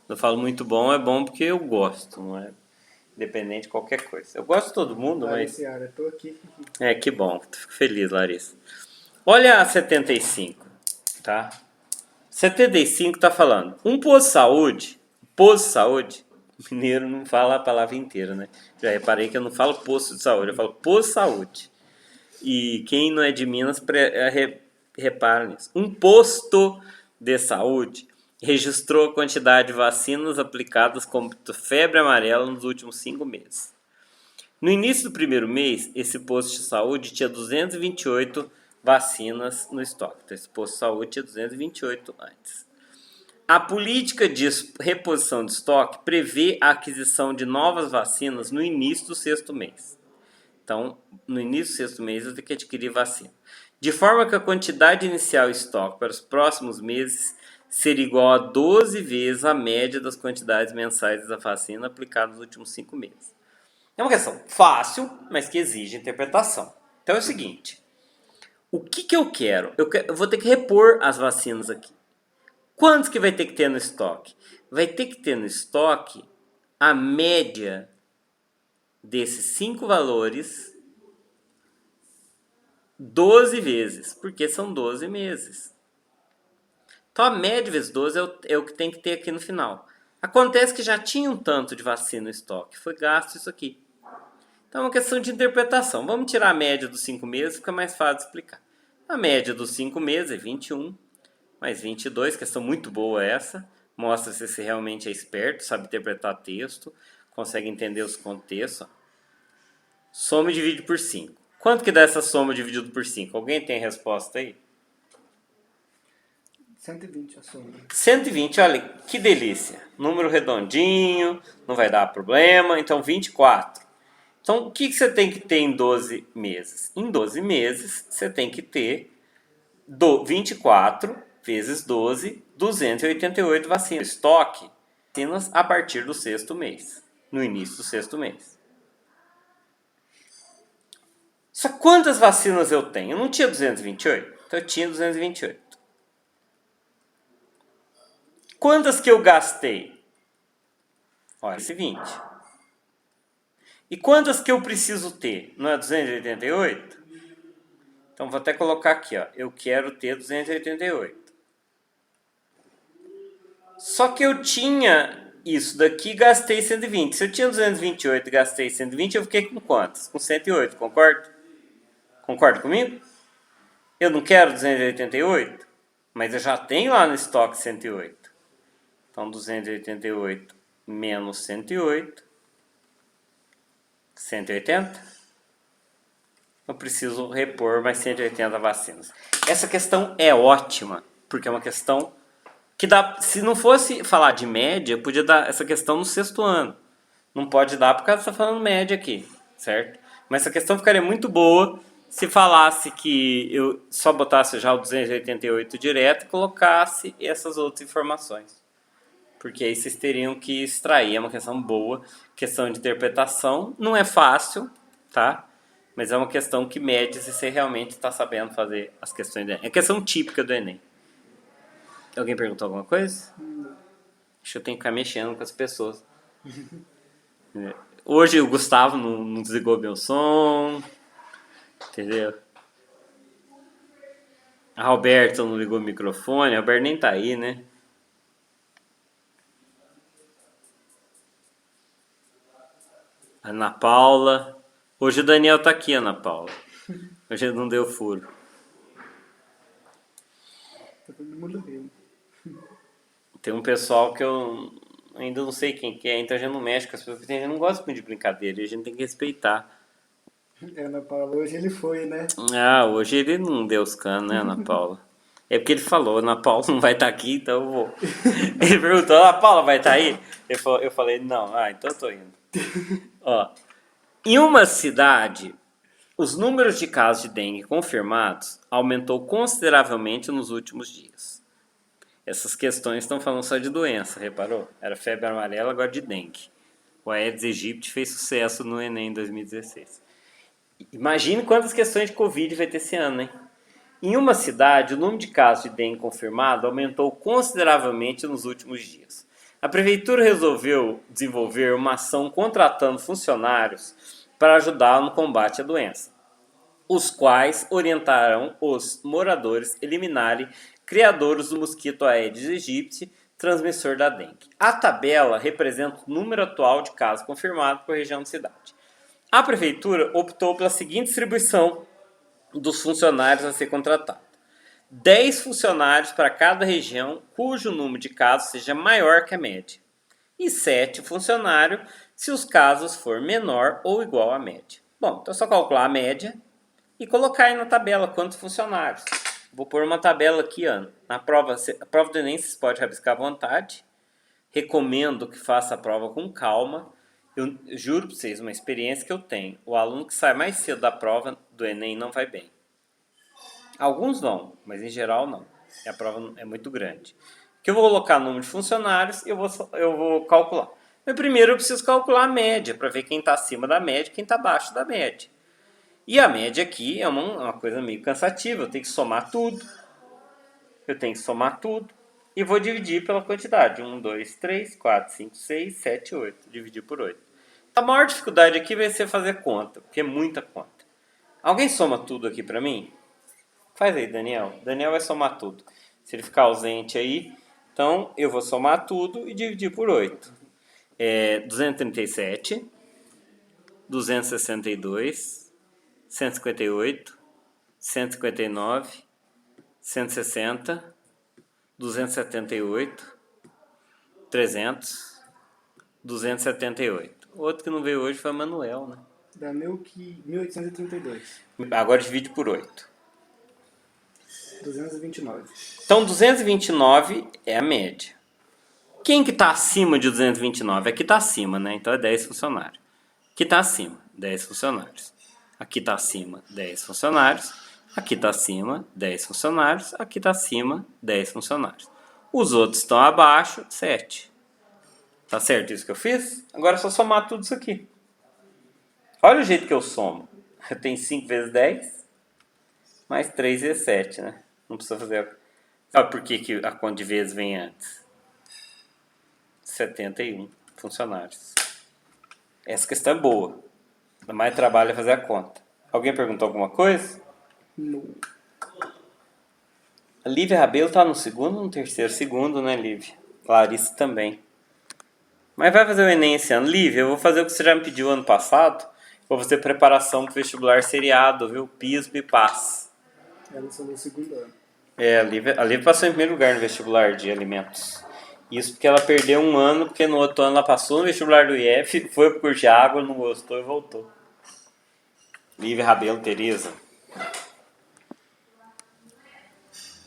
Eu falo muito bom, é bom porque eu gosto, não é independente de qualquer coisa. Eu gosto de todo mundo, Larissa, mas... Yara, tô aqui. Que bom. Fico feliz, Larissa. Olha a 75, tá? 75 tá falando. Um posto de saúde, mineiro não fala a palavra inteira, né? Já reparei que eu não falo posto de saúde, eu falo posto de saúde. E quem não é de Minas, repara nisso. Um posto de saúde registrou a quantidade de vacinas aplicadas contra febre amarela nos últimos 5 meses. No início do primeiro mês, esse posto de saúde tinha 228 vacinas no estoque. Então, esse posto de saúde tinha 228 antes. A política de reposição de estoque prevê a aquisição de novas vacinas no início do 6º mês. Então, no início do 6º mês, eu tenho que adquirir vacina. De forma que a quantidade inicial em estoque para os próximos meses seria igual a 12 vezes a média das quantidades mensais da vacina aplicada nos últimos 5 meses. É uma questão fácil, mas que exige interpretação. Então é o seguinte, o que eu quero? Eu vou ter que repor as vacinas aqui. Quantos que vai ter que ter no estoque? Vai ter que ter no estoque a média desses 5 valores 12 vezes, porque são 12 meses. Então a média vezes 12 é o que tem que ter aqui no final. Acontece que já tinha um tanto de vacina no estoque, foi gasto isso aqui. Então é uma questão de interpretação. Vamos tirar a média dos 5 meses, fica mais fácil de explicar. A média dos 5 meses é 21, mais 22, questão muito boa essa. Mostra se você realmente é esperto, sabe interpretar texto, consegue entender os contextos. Soma e divide por 5. Quanto que dá essa soma dividido por 5? Alguém tem a resposta aí? 120 a soma. 120, olha que delícia. Número redondinho, não vai dar problema. Então 24. Então o que você tem que ter em 12 meses? Em 12 meses você tem que ter 24 vezes 12, 288 vacinas. Estoque vacinas a partir do 6º mês. No início do 6º mês. Só quantas vacinas eu tenho? Eu não tinha 228? Então eu tinha 228. Quantas que eu gastei? Olha, esse 20. E quantas que eu preciso ter? Não é 288? Então, vou até colocar aqui, ó. Eu quero ter 288. Só que eu tinha isso daqui e gastei 120. Se eu tinha 228 e gastei 120, eu fiquei com quantas? Com 108, concorda? Concorda comigo? Eu não quero 288, mas eu já tenho lá no estoque 108. Então, 288 menos 108, 180. Eu preciso repor mais 180 vacinas. Essa questão é ótima, porque é uma questão que dá. Se não fosse falar de média, podia dar essa questão no sexto ano. Não pode dar porque você está falando média aqui, certo? Mas essa questão ficaria muito boa se falasse que eu só botasse já o 288 direto e colocasse essas outras informações. Porque aí vocês teriam que extrair. É uma questão boa, questão de interpretação. Não é fácil, tá? Mas é uma questão que mede se você realmente está sabendo fazer as questões do Enem. É questão típica do Enem. Alguém perguntou alguma coisa? Acho que eu tenho que ficar mexendo com as pessoas. Hoje o Gustavo não desligou meu som. Entendeu? A Roberta não ligou o microfone. A Roberta nem tá aí, né? A Ana Paula. Hoje o Daniel tá aqui, Ana Paula. Hoje ele não deu furo. Tá todo mundo rindo. Tem um pessoal que eu ainda não sei quem que é, então a gente não mexe com as pessoas, porque a gente não gosta muito de brincadeira, e a gente tem que respeitar. Ana Paula, hoje ele foi, né? Ah, hoje ele não deu os canos, né, Ana Paula? É porque ele falou, Ana Paula não vai estar aqui, então eu vou. Ele perguntou, Ana Paula vai estar aí? Eu falei, não, então eu tô indo. Ó, em uma cidade, os números de casos de dengue confirmados aumentou consideravelmente nos últimos dias. Essas questões estão falando só de doença, reparou? Era febre amarela, agora de dengue. O Aedes aegypti fez sucesso no Enem em 2016. Imagine quantas questões de Covid vai ter esse ano, hein? Em uma cidade, o número de casos de dengue confirmado aumentou consideravelmente nos últimos dias. A prefeitura resolveu desenvolver uma ação contratando funcionários para ajudar no combate à doença, os quais orientarão os moradores a eliminarem criadouros do mosquito Aedes aegypti, transmissor da dengue. A tabela representa o número atual de casos confirmados por região de cidade. A prefeitura optou pela seguinte distribuição dos funcionários a ser contratado: 10 funcionários para cada região cujo número de casos seja maior que a média, e 7 funcionários se os casos for menor ou igual à média. Bom, então é só calcular a média e colocar aí na tabela quantos funcionários. Vou pôr uma tabela aqui, Ana. Na prova, a prova do Enem vocês podem rabiscar à vontade. Recomendo que faça a prova com calma. Eu juro para vocês, uma experiência que eu tenho. O aluno que sai mais cedo da prova do Enem não vai bem. Alguns vão, mas em geral não. A prova é muito grande. Que eu vou colocar o número de funcionários e eu vou calcular. Mas primeiro eu preciso calcular a média, para ver quem está acima da média e quem está abaixo da média. E a média aqui é uma coisa meio cansativa. Eu tenho que somar tudo. E vou dividir pela quantidade. 1, 2, 3, 4, 5, 6, 7, 8. Dividir por 8. A maior dificuldade aqui vai ser fazer conta, porque é muita conta. Alguém soma tudo aqui para mim? Faz aí, Daniel. Daniel vai somar tudo. Se ele ficar ausente aí, então eu vou somar tudo e dividir por 8. 237, 262, 158, 159, 160, 278, 300, 278. Outro que não veio hoje foi o Manuel, né? Dá 1832. Agora divide por 8. 229. Então 229 é a média. Quem que está acima de 229? Aqui está acima, né? Então é 10 funcionários. Aqui está acima, 10 funcionários. Aqui está acima, 10 funcionários. Aqui está acima, 10 funcionários. Aqui está acima, 10 funcionários. Os outros estão abaixo, 7. Tá certo isso que eu fiz? Agora é só somar tudo isso aqui. Olha o jeito que eu somo. Eu tenho 5 vezes 10, mais 3 vezes 7, né? Não precisa fazer... Sabe por que a conta de vezes vem antes? 71 funcionários. Essa questão é boa. Dá mais trabalho é fazer a conta. Alguém perguntou alguma coisa? No. A Lívia Rabelo tá no segundo ou no terceiro? Segundo, né, Lívia? Larissa também. Mas vai fazer o Enem esse ano. Lívia, eu vou fazer o que você já me pediu ano passado. Vou fazer preparação pro vestibular seriado, viu? PISB e PAS. Ela só no segundo ano. A Lívia passou em primeiro lugar no vestibular de alimentos. Isso porque ela perdeu um ano, porque no outro ano ela passou no vestibular do IF, foi pro curso de água, não gostou e voltou. Lívia Rabelo Tereza.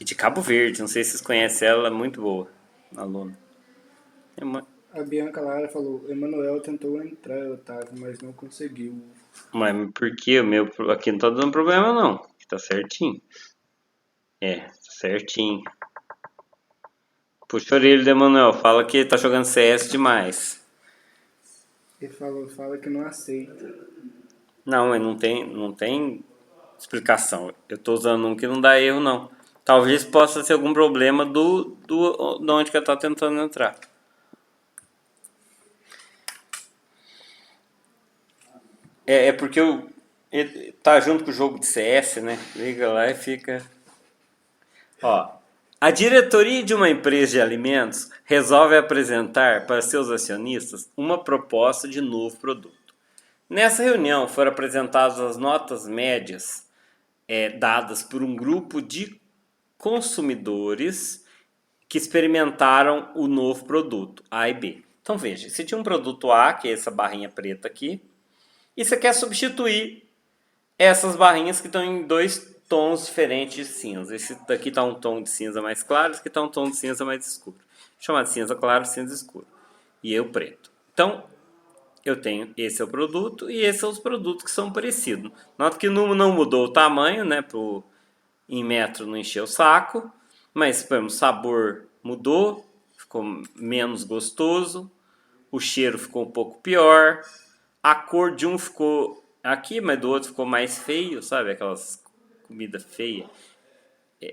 E de Cabo Verde, não sei se vocês conhecem ela, é muito boa, aluna. A Bianca Lara falou, Emanuel tentou entrar, Otávio, mas não conseguiu. Mas por que o meu aqui não tá dando problema não? Aqui tá certinho. Tá certinho. Puxa a orelha do Emanuel, fala que tá jogando CS demais. Ele falou, fala que não aceita. Não, mas não tem explicação. Eu tô usando um que não dá erro não. Talvez possa ser algum problema de onde que eu tô tentando entrar. É porque ele tá junto com o jogo de CS, né? Liga lá e fica. Ó, a diretoria de uma empresa de alimentos resolve apresentar para seus acionistas uma proposta de novo produto. Nessa reunião foram apresentadas as notas médias dadas por um grupo de consumidores que experimentaram o novo produto, A e B. Então veja, você tinha um produto A, que é essa barrinha preta aqui, e você quer substituir essas barrinhas que estão em dois tons diferentes de cinza. Esse daqui está um tom de cinza mais claro, esse aqui está um tom de cinza mais escuro. Chamado de cinza claro, cinza escuro. E eu preto. Então, eu tenho esse é o produto e esses são os produtos que são parecidos. Nota que não mudou o tamanho, né? Em metro não encheu o saco. Mas, por exemplo, o sabor mudou, ficou menos gostoso. O cheiro ficou um pouco pior. A cor de um ficou aqui, mas do outro ficou mais feio, sabe? Aquelas comida feia.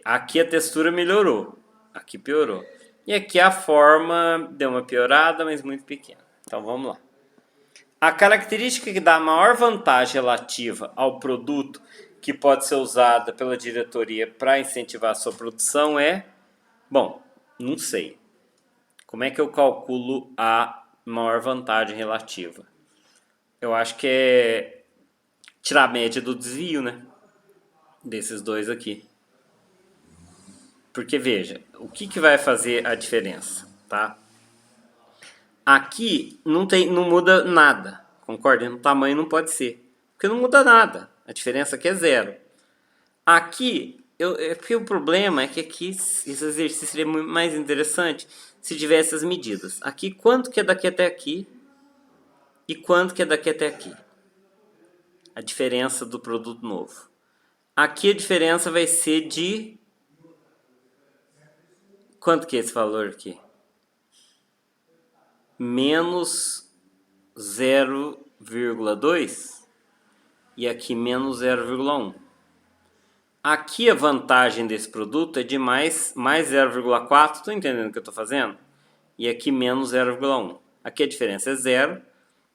Aqui a textura melhorou, aqui piorou. E aqui a forma deu uma piorada, mas muito pequena. Então vamos lá. A característica que dá a maior vantagem relativa ao produto que pode ser usada pela diretoria para incentivar a sua produção é... Bom, não sei. Como é que eu calculo a maior vantagem relativa? Eu acho que é tirar a média do desvio, né? Desses dois aqui. Porque veja, o que vai fazer a diferença, tá? Aqui não muda nada, concorda? No tamanho não pode ser, porque não muda nada. A diferença aqui é zero. Aqui, porque o problema é que aqui esse exercício seria muito mais interessante se tivesse as medidas. Aqui, quanto que é daqui até aqui e quanto que é daqui até aqui? A diferença do produto novo. Aqui a diferença vai ser de... Quanto que é esse valor aqui? Menos 0,2 e aqui menos 0,1. Aqui a vantagem desse produto é de mais 0,4, estou entendendo o que eu estou fazendo? E aqui menos 0,1. Aqui a diferença é 0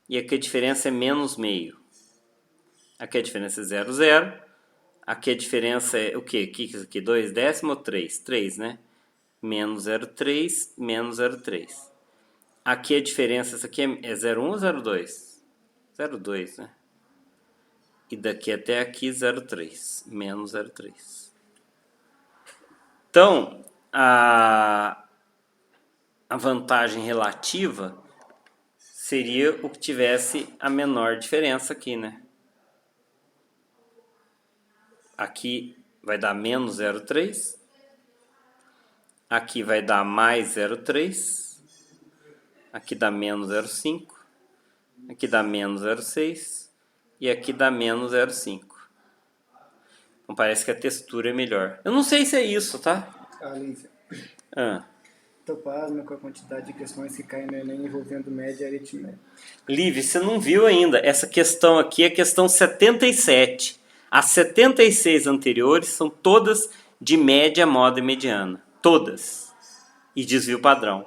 e aqui a diferença é menos meio. Aqui a diferença é 0, 0. Aqui a diferença é o quê? Aqui 2 décimos ou 3? 3, né? Menos 0,3, menos 0,3. Aqui a diferença, essa aqui é 0,1 ou 0,2? 0,2, né? E daqui até aqui 0,3, menos 0,3. Então, a vantagem relativa seria o que tivesse a menor diferença aqui, né? Aqui vai dar menos 0,3. Aqui vai dar mais 0,3. Aqui dá menos 0,5. Aqui dá menos 0,6. E aqui dá menos 0,5. Então parece que a textura é melhor. Eu não sei se é isso, tá? Lívia. Ah. Tô pasmo com a quantidade de questões que caem no Enem envolvendo média e aritmética. Lívia, você não viu ainda. Essa questão aqui é a questão 77. As 76 anteriores são todas de média, moda e mediana. Todas. E desvio padrão.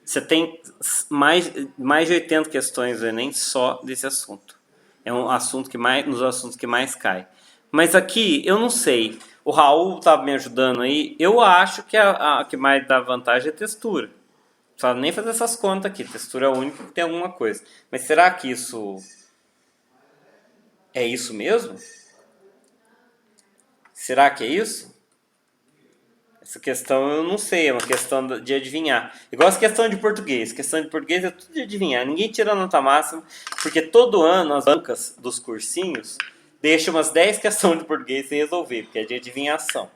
Você tem mais de 80 questões do Enem só desse assunto. É um assunto que mais, nos assuntos que mais cai. Mas aqui, eu não sei. O Raul estava me ajudando aí. Eu acho que a que mais dá vantagem é a textura. Não precisa nem fazer essas contas aqui. Textura é a única que tem alguma coisa. Mas será que isso é isso mesmo? Será que é isso? Essa questão eu não sei, é uma questão de adivinhar. Igual essa questão de português. Questão de português é tudo de adivinhar. Ninguém tira a nota máxima, porque todo ano as bancas dos cursinhos deixam umas 10 questões de português sem resolver, porque é de adivinhação.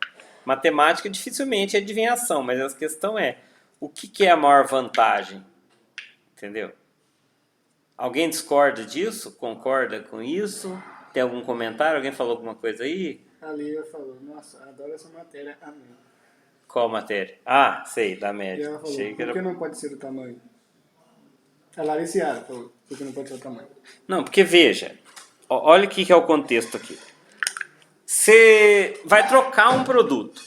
Matemática dificilmente é adivinhação, mas a questão é, o que é a maior vantagem? Entendeu? Alguém discorda disso? Concorda com isso? Tem algum comentário? Alguém falou alguma coisa aí? A Lívia falou, nossa, adoro essa matéria, amém. Qual matéria? Ah, sei, da E média. ela falou, Achei que por que era... não pode ser o tamanho? A Lariciara falou, por que não pode ser o tamanho? Não, porque veja, olha o que é o contexto aqui. Você vai trocar um produto.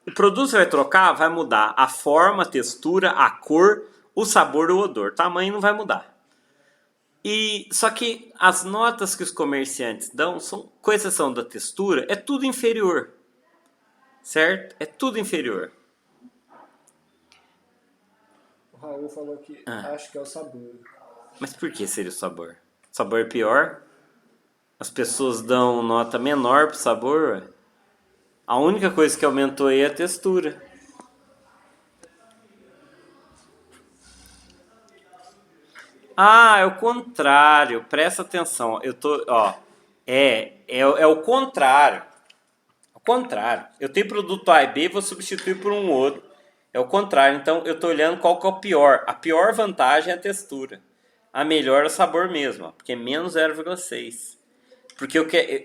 O produto que você vai trocar vai mudar a forma, a textura, a cor, o sabor e o odor. O tamanho não vai mudar. E só que as notas que os comerciantes dão, com exceção da textura, é tudo inferior. Certo? É tudo inferior. O Raul falou que acho que é o sabor. Mas por que seria o sabor? O sabor é pior? As pessoas dão nota menor pro sabor, ué? A única coisa que aumentou aí é a textura. Ah, é o contrário. Presta atenção. Eu tô, ó, é o contrário. O contrário. Eu tenho produto A e B, vou substituir por um outro. É o contrário. Então eu tô olhando qual que é o pior. A pior vantagem é a textura. A melhor é o sabor mesmo, ó, porque é menos 0,6. Porque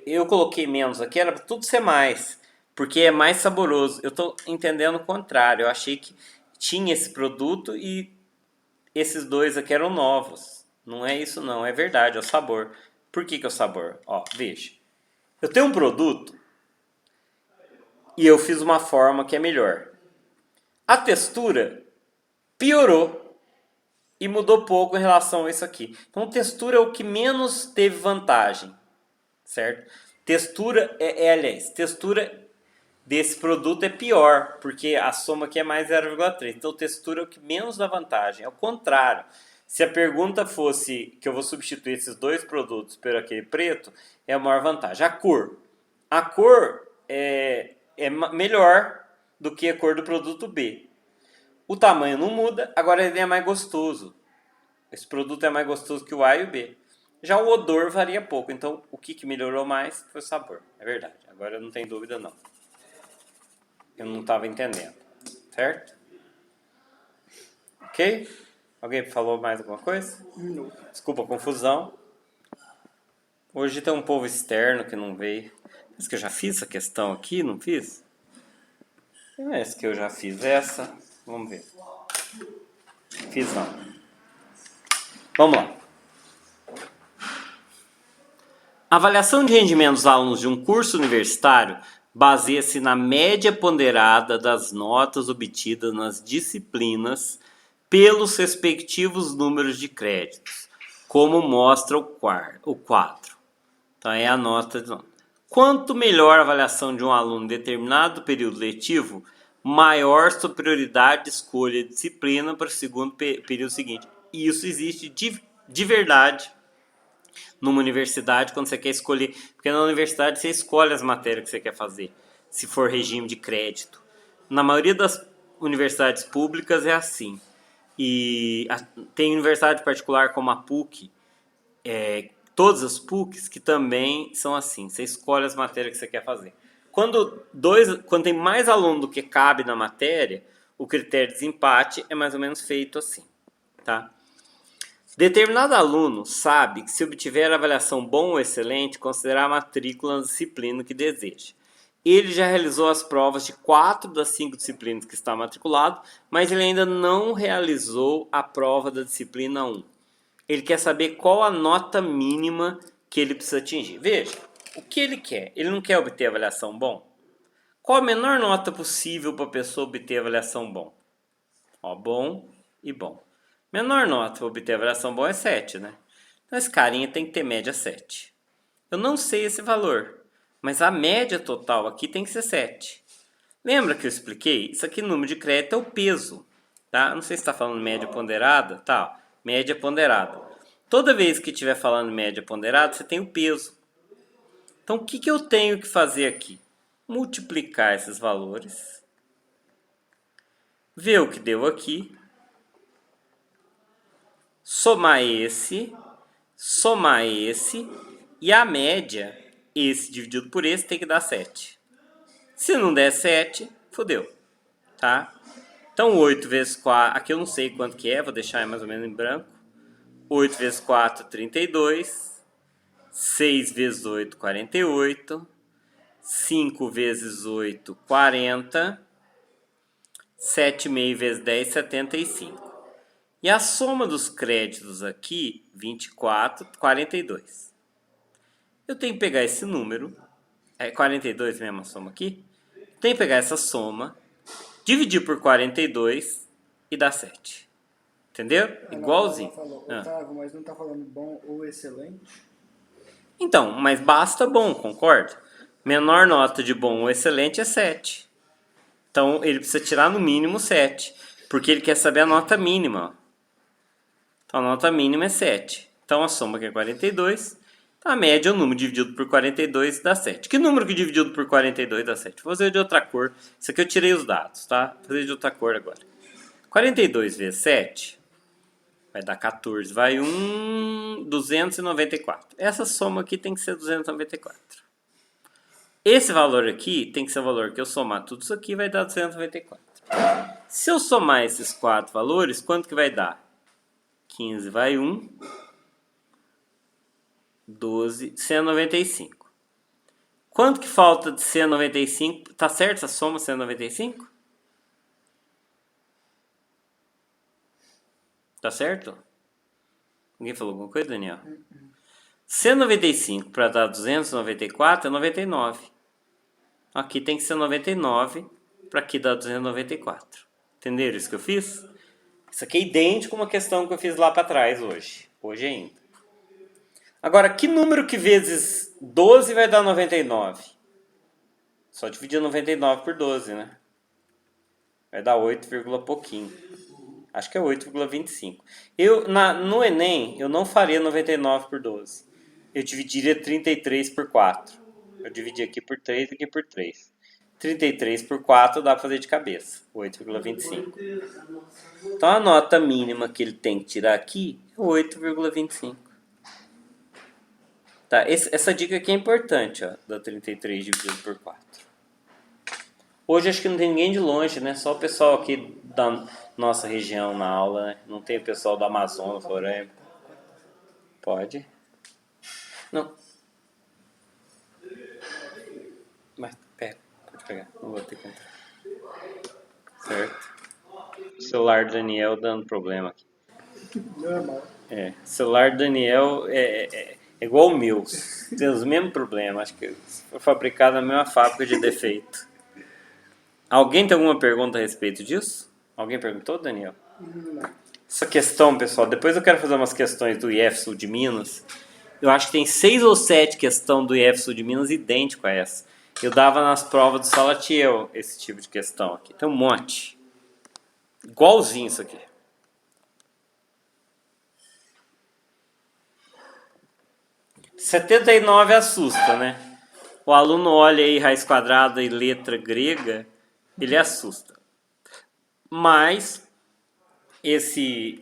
eu coloquei menos aqui, era pra tudo ser mais. Porque é mais saboroso. Eu tô entendendo o contrário. Eu achei que tinha esse produto e esses dois aqui eram novos. Não é isso não, é verdade, é o sabor. Por que é o sabor? Ó, veja. Eu tenho um produto e eu fiz uma forma que é melhor. A textura piorou e mudou pouco em relação a isso aqui. Então, textura é o que menos teve vantagem, certo? Textura aliás, textura desse produto é pior, porque a soma aqui é mais 0,3. Então, textura é o que menos dá vantagem. É o contrário. Se a pergunta fosse que eu vou substituir esses dois produtos por aquele preto, é a maior vantagem. A cor. A cor é melhor do que a cor do produto B. O tamanho não muda, agora ele é mais gostoso. Esse produto é mais gostoso que o A e o B. Já o odor varia pouco, então o que melhorou mais foi o sabor. É verdade, agora eu não tenho dúvida não. Eu não estava entendendo, certo? Ok? Alguém falou mais alguma coisa? Não. Desculpa a confusão. Hoje tem um povo externo que não veio. Mas que eu já fiz essa questão aqui, não fiz? Essa que eu já fiz essa. Vamos ver. Fiz não. Vamos lá. A avaliação de rendimento dos alunos de um curso universitário baseia-se na média ponderada das notas obtidas nas disciplinas pelos respectivos números de créditos, como mostra o quadro. Então é a nota de nota. Quanto melhor a avaliação de um aluno em determinado período letivo, maior sua prioridade de escolha de disciplina para o segundo período seguinte. E isso existe de verdade numa universidade quando você quer escolher. Porque na universidade você escolhe as matérias que você quer fazer, se for regime de crédito. Na maioria das universidades públicas é assim. E tem universidade particular como a PUC, todas as PUCs que também são assim. Você escolhe as matérias que você quer fazer. Quando tem mais aluno do que cabe na matéria, o critério de desempate é mais ou menos feito assim, tá? Determinado aluno sabe que se obtiver avaliação bom ou excelente, considerará a matrícula na disciplina que deseja. Ele já realizou as provas de 4 das 5 disciplinas que está matriculado, mas ele ainda não realizou a prova da disciplina 1. Ele quer saber qual a nota mínima que ele precisa atingir. Veja, o que ele quer? Ele não quer obter avaliação bom? Qual a menor nota possível para a pessoa obter avaliação bom? Ó, bom e bom. Menor nota para obter avaliação bom é 7, né? Então esse carinha tem que ter média 7. Eu não sei esse valor, mas a média total aqui tem que ser 7. Lembra que eu expliquei? Isso aqui, número de crédito, é o peso. Tá? Não sei se está falando média ponderada. Tá, média ponderada. Toda vez que estiver falando média ponderada, você tem o peso. Então, o que eu tenho que fazer aqui? Multiplicar esses valores. Ver o que deu aqui. Somar esse. E a média, esse dividido por esse, tem que dar 7. Se não der 7, fodeu. Tá? Então, 8 vezes 4, aqui eu não sei quanto que é, vou deixar mais ou menos em branco. 8 vezes 4, 32. 6 vezes 8, 48. 5 vezes 8, 40. 7,5 vezes 10, 75. E a soma dos créditos aqui, 24, 42. Eu tenho que pegar esse número, é 42 mesmo a soma aqui. Tenho que pegar essa soma, dividir por 42 e dar 7. Entendeu? Igualzinho. Falou, Otávio, mas não está falando bom ou excelente? Então, mas basta bom, concorda? Menor nota de bom ou excelente é 7. Então, ele precisa tirar no mínimo 7. Porque ele quer saber a nota mínima. Então, a nota mínima é 7. Então, a soma aqui é 42. Então, a média é o número dividido por 42 dá 7. Que número que dividido por 42 dá 7? Vou fazer de outra cor. Isso aqui eu tirei os dados, tá? Vou fazer de outra cor agora. 42 vezes 7 vai dar 14. Vai 294. Essa soma aqui tem que ser 294. Esse valor aqui tem que ser o valor que eu somar tudo isso aqui vai dar 294. Se eu somar esses 4 valores, quanto que vai dar? 15 vai 1. 12, 195. Quanto que falta de 195? Tá certo essa soma 195? Tá certo? Ninguém falou alguma coisa, Daniel? 195 para dar 294 é 99. Aqui tem que ser 99 para aqui dar 294. Entenderam isso que eu fiz? Isso aqui é idêntico a uma questão que eu fiz lá para trás hoje. Hoje ainda. Agora, que número que vezes 12 vai dar 99? Só dividir 99 por 12, né? Vai dar 8, pouquinho. Acho que é 8,25. No Enem, eu não faria 99 por 12. Eu dividiria 33 por 4. Eu dividi aqui por 3, aqui por 3. 33 por 4 dá para fazer de cabeça. 8,25. Então, a nota mínima que ele tem que tirar aqui é 8,25. Tá, essa dica aqui é importante, ó, da 33 dividido por 4. Hoje acho que não tem ninguém de longe, né? Só o pessoal aqui da nossa região na aula, né? Não tem o pessoal do Amazonas, Roraima. Pode? Não. Mas, pode pegar. Não vou ter que entrar. Certo? O celular do Daniel dando problema aqui. Normal. O celular do Daniel é igual o meu. Tem os mesmos problemas. Acho que foi fabricado na mesma fábrica de defeito. Alguém tem alguma pergunta a respeito disso? Alguém perguntou, Daniel? Não. Essa questão, pessoal, depois eu quero fazer umas questões do IF Sul de Minas. Eu acho que tem 6 ou 7 questões do IF Sul de Minas idêntico a essa. Eu dava nas provas do Salatiel esse tipo de questão aqui. Tem um monte. Igualzinho isso aqui. R$79 assusta, né? O aluno olha aí raiz quadrada e letra grega, ele assusta. Mas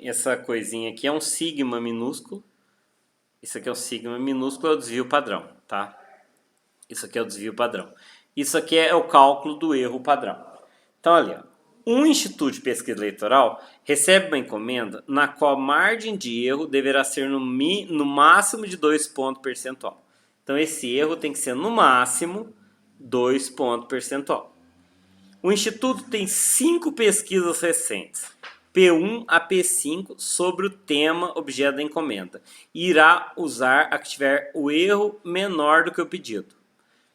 essa coisinha aqui é um sigma minúsculo. Isso aqui é um sigma minúsculo, é o desvio padrão, tá? Isso aqui é o desvio padrão. Isso aqui é o cálculo do erro padrão. Então, ali, ó, um instituto de pesquisa eleitoral recebe uma encomenda na qual a margem de erro deverá ser no máximo de 2 pontos percentual. Então, esse erro tem que ser no máximo 2 pontos percentual. O instituto tem 5 pesquisas recentes, P1 a P5, sobre o tema objeto da encomenda. E irá usar a que tiver o erro menor do que o pedido.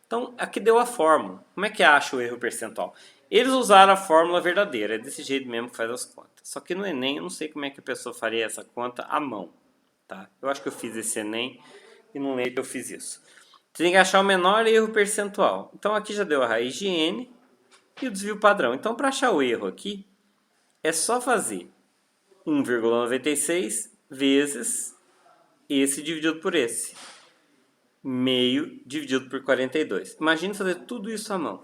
Então, aqui deu a fórmula. Como é que acha o erro percentual? Eles usaram a fórmula verdadeira, é desse jeito mesmo que faz as contas. Só que no Enem eu não sei como é que a pessoa faria essa conta à mão. Tá? Eu acho que eu fiz esse Enem e não lembro que eu fiz isso. Você tem que achar o menor erro percentual. Então aqui já deu a raiz de n e o desvio padrão. Então para achar o erro aqui, é só fazer 1,96 vezes esse dividido por esse. Meio dividido por 42. Imagina fazer tudo isso à mão.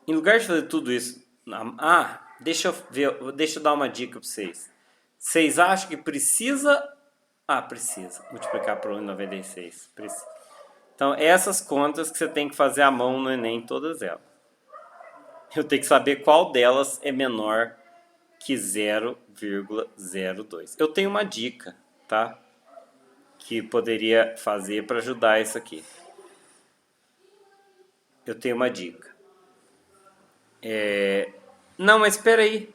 Em lugar de fazer tudo isso... deixa eu dar uma dica para vocês. Vocês acham que precisa... precisa multiplicar por 1,96. Precisa. Então, essas contas que você tem que fazer à mão no Enem, todas elas. Eu tenho que saber qual delas é menor que 0,02. Eu tenho uma dica, tá? Que poderia fazer para ajudar isso aqui. Eu tenho uma dica. Não, mas espera aí.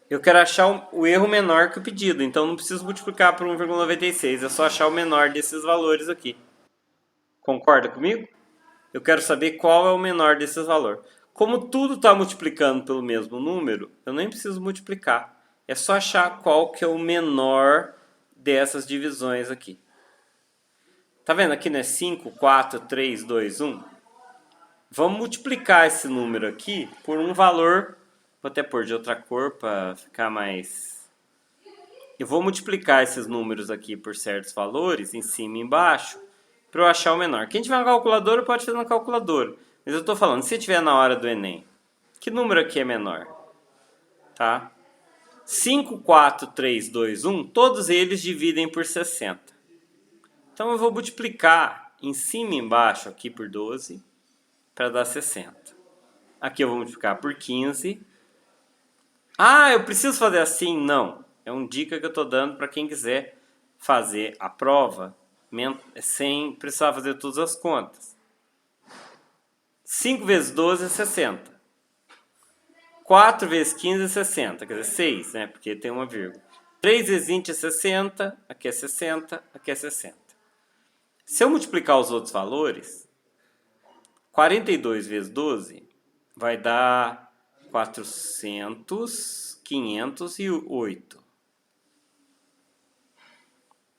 Eu quero achar o erro menor que o pedido, então não preciso multiplicar por 1,96, é só achar o menor desses valores aqui. Concorda comigo? Eu quero saber qual é o menor desses valores. Como tudo está multiplicando pelo mesmo número, eu nem preciso multiplicar. É só achar qual que é o menor dessas divisões aqui. Tá vendo? Aqui não é 5, 4, 3, 2, 1? Vamos multiplicar esse número aqui por um valor... Vou até pôr de outra cor para ficar mais... Eu vou multiplicar esses números aqui por certos valores, em cima e embaixo, para eu achar o menor. Quem tiver na calculadora pode fazer na calculadora. Mas eu estou falando, se tiver na hora do Enem, que número aqui é menor? Tá? 5, 4, 3, 2, 1, todos eles dividem por 60. Então eu vou multiplicar em cima e embaixo aqui por 12 para dar 60. Aqui eu vou multiplicar por 15. Eu preciso fazer assim? Não. É uma dica que eu estou dando para quem quiser fazer a prova sem precisar fazer todas as contas. 5 vezes 12 é 60. 4 vezes 15 é 60, quer dizer, 6, né? Porque tem uma vírgula. 3 vezes 20 é 60, aqui é 60, aqui é 60. Se eu multiplicar os outros valores, 42 vezes 12 vai dar 400, 508.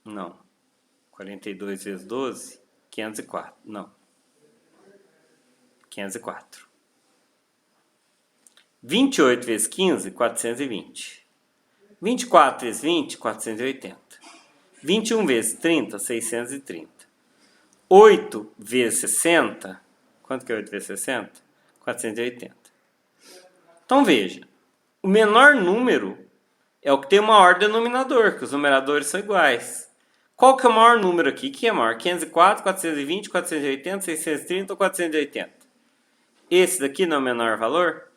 Não. 42 vezes 12, 504. Não. 504. 28 vezes 15, 420. 24 vezes 20, 480. 21 vezes 30, 630. 8 vezes 60, quanto que é 8 vezes 60? 480. Então veja, o menor número é o que tem o maior denominador, que os numeradores são iguais. Qual que é o maior número aqui? Que é maior? 504, 420, 480, 630 ou 480? Esse daqui não é o menor valor?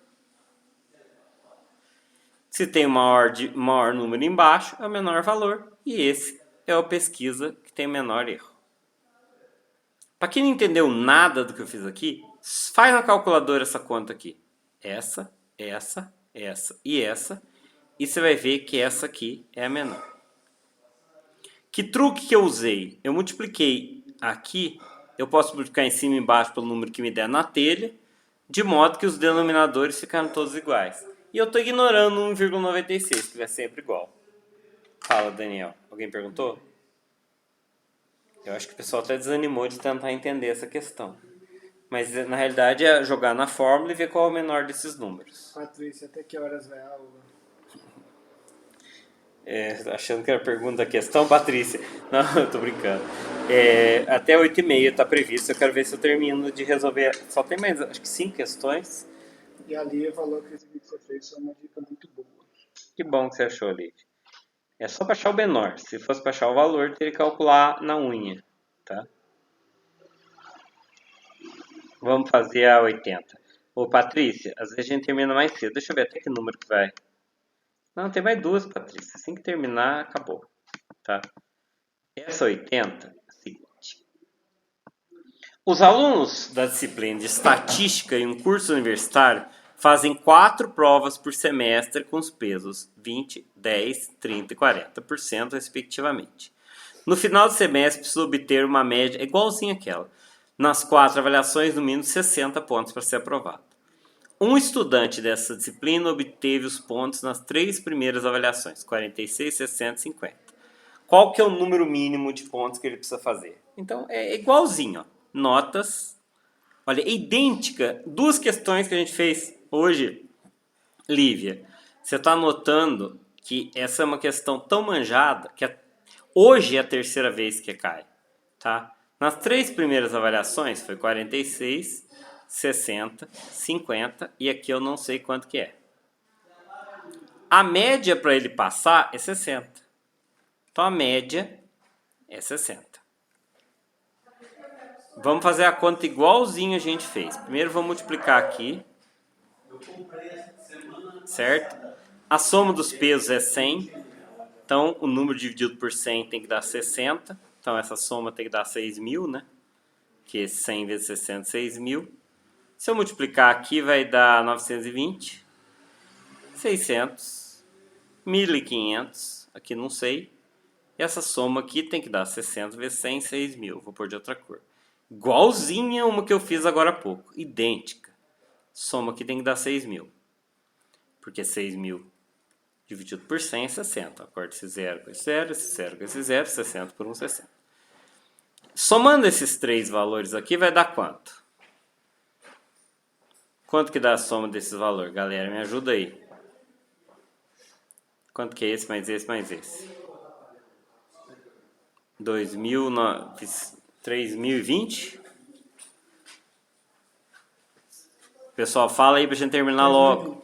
Se tem o maior número embaixo, é o menor valor. E esse é a pesquisa que tem o menor erro. Para quem não entendeu nada do que eu fiz aqui, faz na calculadora essa conta aqui. Essa, essa, essa e essa. E você vai ver que essa aqui é a menor. Que truque que eu usei? Eu multipliquei aqui, eu posso multiplicar em cima e embaixo pelo número que me der na telha, de modo que os denominadores ficaram todos iguais. E eu estou ignorando 1,96, que vai sempre igual. Fala, Daniel. Alguém perguntou? Eu acho que o pessoal até desanimou de tentar entender essa questão. Mas, na realidade, é jogar na fórmula e ver qual é o menor desses números. Patrícia, até que horas vai a aula? Achando que era pergunta da questão, Patrícia. Não, eu tô brincando. Até 8h30 está previsto. Eu quero ver se eu termino de resolver. Só tem mais, acho que 5 questões. E a Lia falou que esse vídeo que você fez foi uma dica muito boa. Que bom que você achou, Lid. É só para achar o menor. Se fosse para achar o valor, teria que calcular na unha. Tá? Vamos fazer a 80. Ô, Patrícia, às vezes a gente termina mais cedo. Deixa eu ver até que número que vai. Não, tem mais duas, Patrícia. Assim que terminar, acabou. Tá? Essa 80 é a seguinte. Os alunos da disciplina de estatística em um curso universitário fazem 4 provas por semestre com os pesos 20, 10, 30 e 40%, respectivamente. No final do semestre, precisa obter uma média igualzinha àquela. Nas 4 avaliações, no mínimo 60 pontos para ser aprovado. Um estudante dessa disciplina obteve os pontos nas 3 primeiras avaliações, 46, 60 e 50. Qual que é o número mínimo de pontos que ele precisa fazer? Então, é igualzinho. Ó. Notas. Olha, é idêntica. 2 questões que a gente fez hoje. Lívia, você está notando que essa é uma questão tão manjada que hoje é a 3ª vez que cai. Tá? Nas 3 primeiras avaliações foi 46, 60, 50 e aqui eu não sei quanto que é. A média para ele passar é 60. Então a média é 60. Vamos fazer a conta igualzinho a gente fez. Primeiro vou multiplicar aqui. Certo? A soma dos pesos é 100. Então o número dividido por 100 tem que dar 60. Então essa soma tem que dar 6.000, né? Que 100 vezes 60 é 6.000. Se eu multiplicar aqui vai dar 920. 600. 1.500. Aqui não sei. E essa soma aqui tem que dar 60 vezes 100, 6.000. Vou pôr de outra cor. Igualzinha uma que eu fiz agora há pouco. Idêntica. Soma aqui tem que dar 6.000. Porque 6.000 dividido por 100 é 60. Corta esse 0 com esse 0, esse 0 com esse 0, 60 por 1, 60. Somando esses 3 valores aqui vai dar quanto? Quanto que dá a soma desses valores? Galera, me ajuda aí. Quanto que é esse mais esse mais esse? 3.020? Pessoal, fala aí pra gente terminar logo.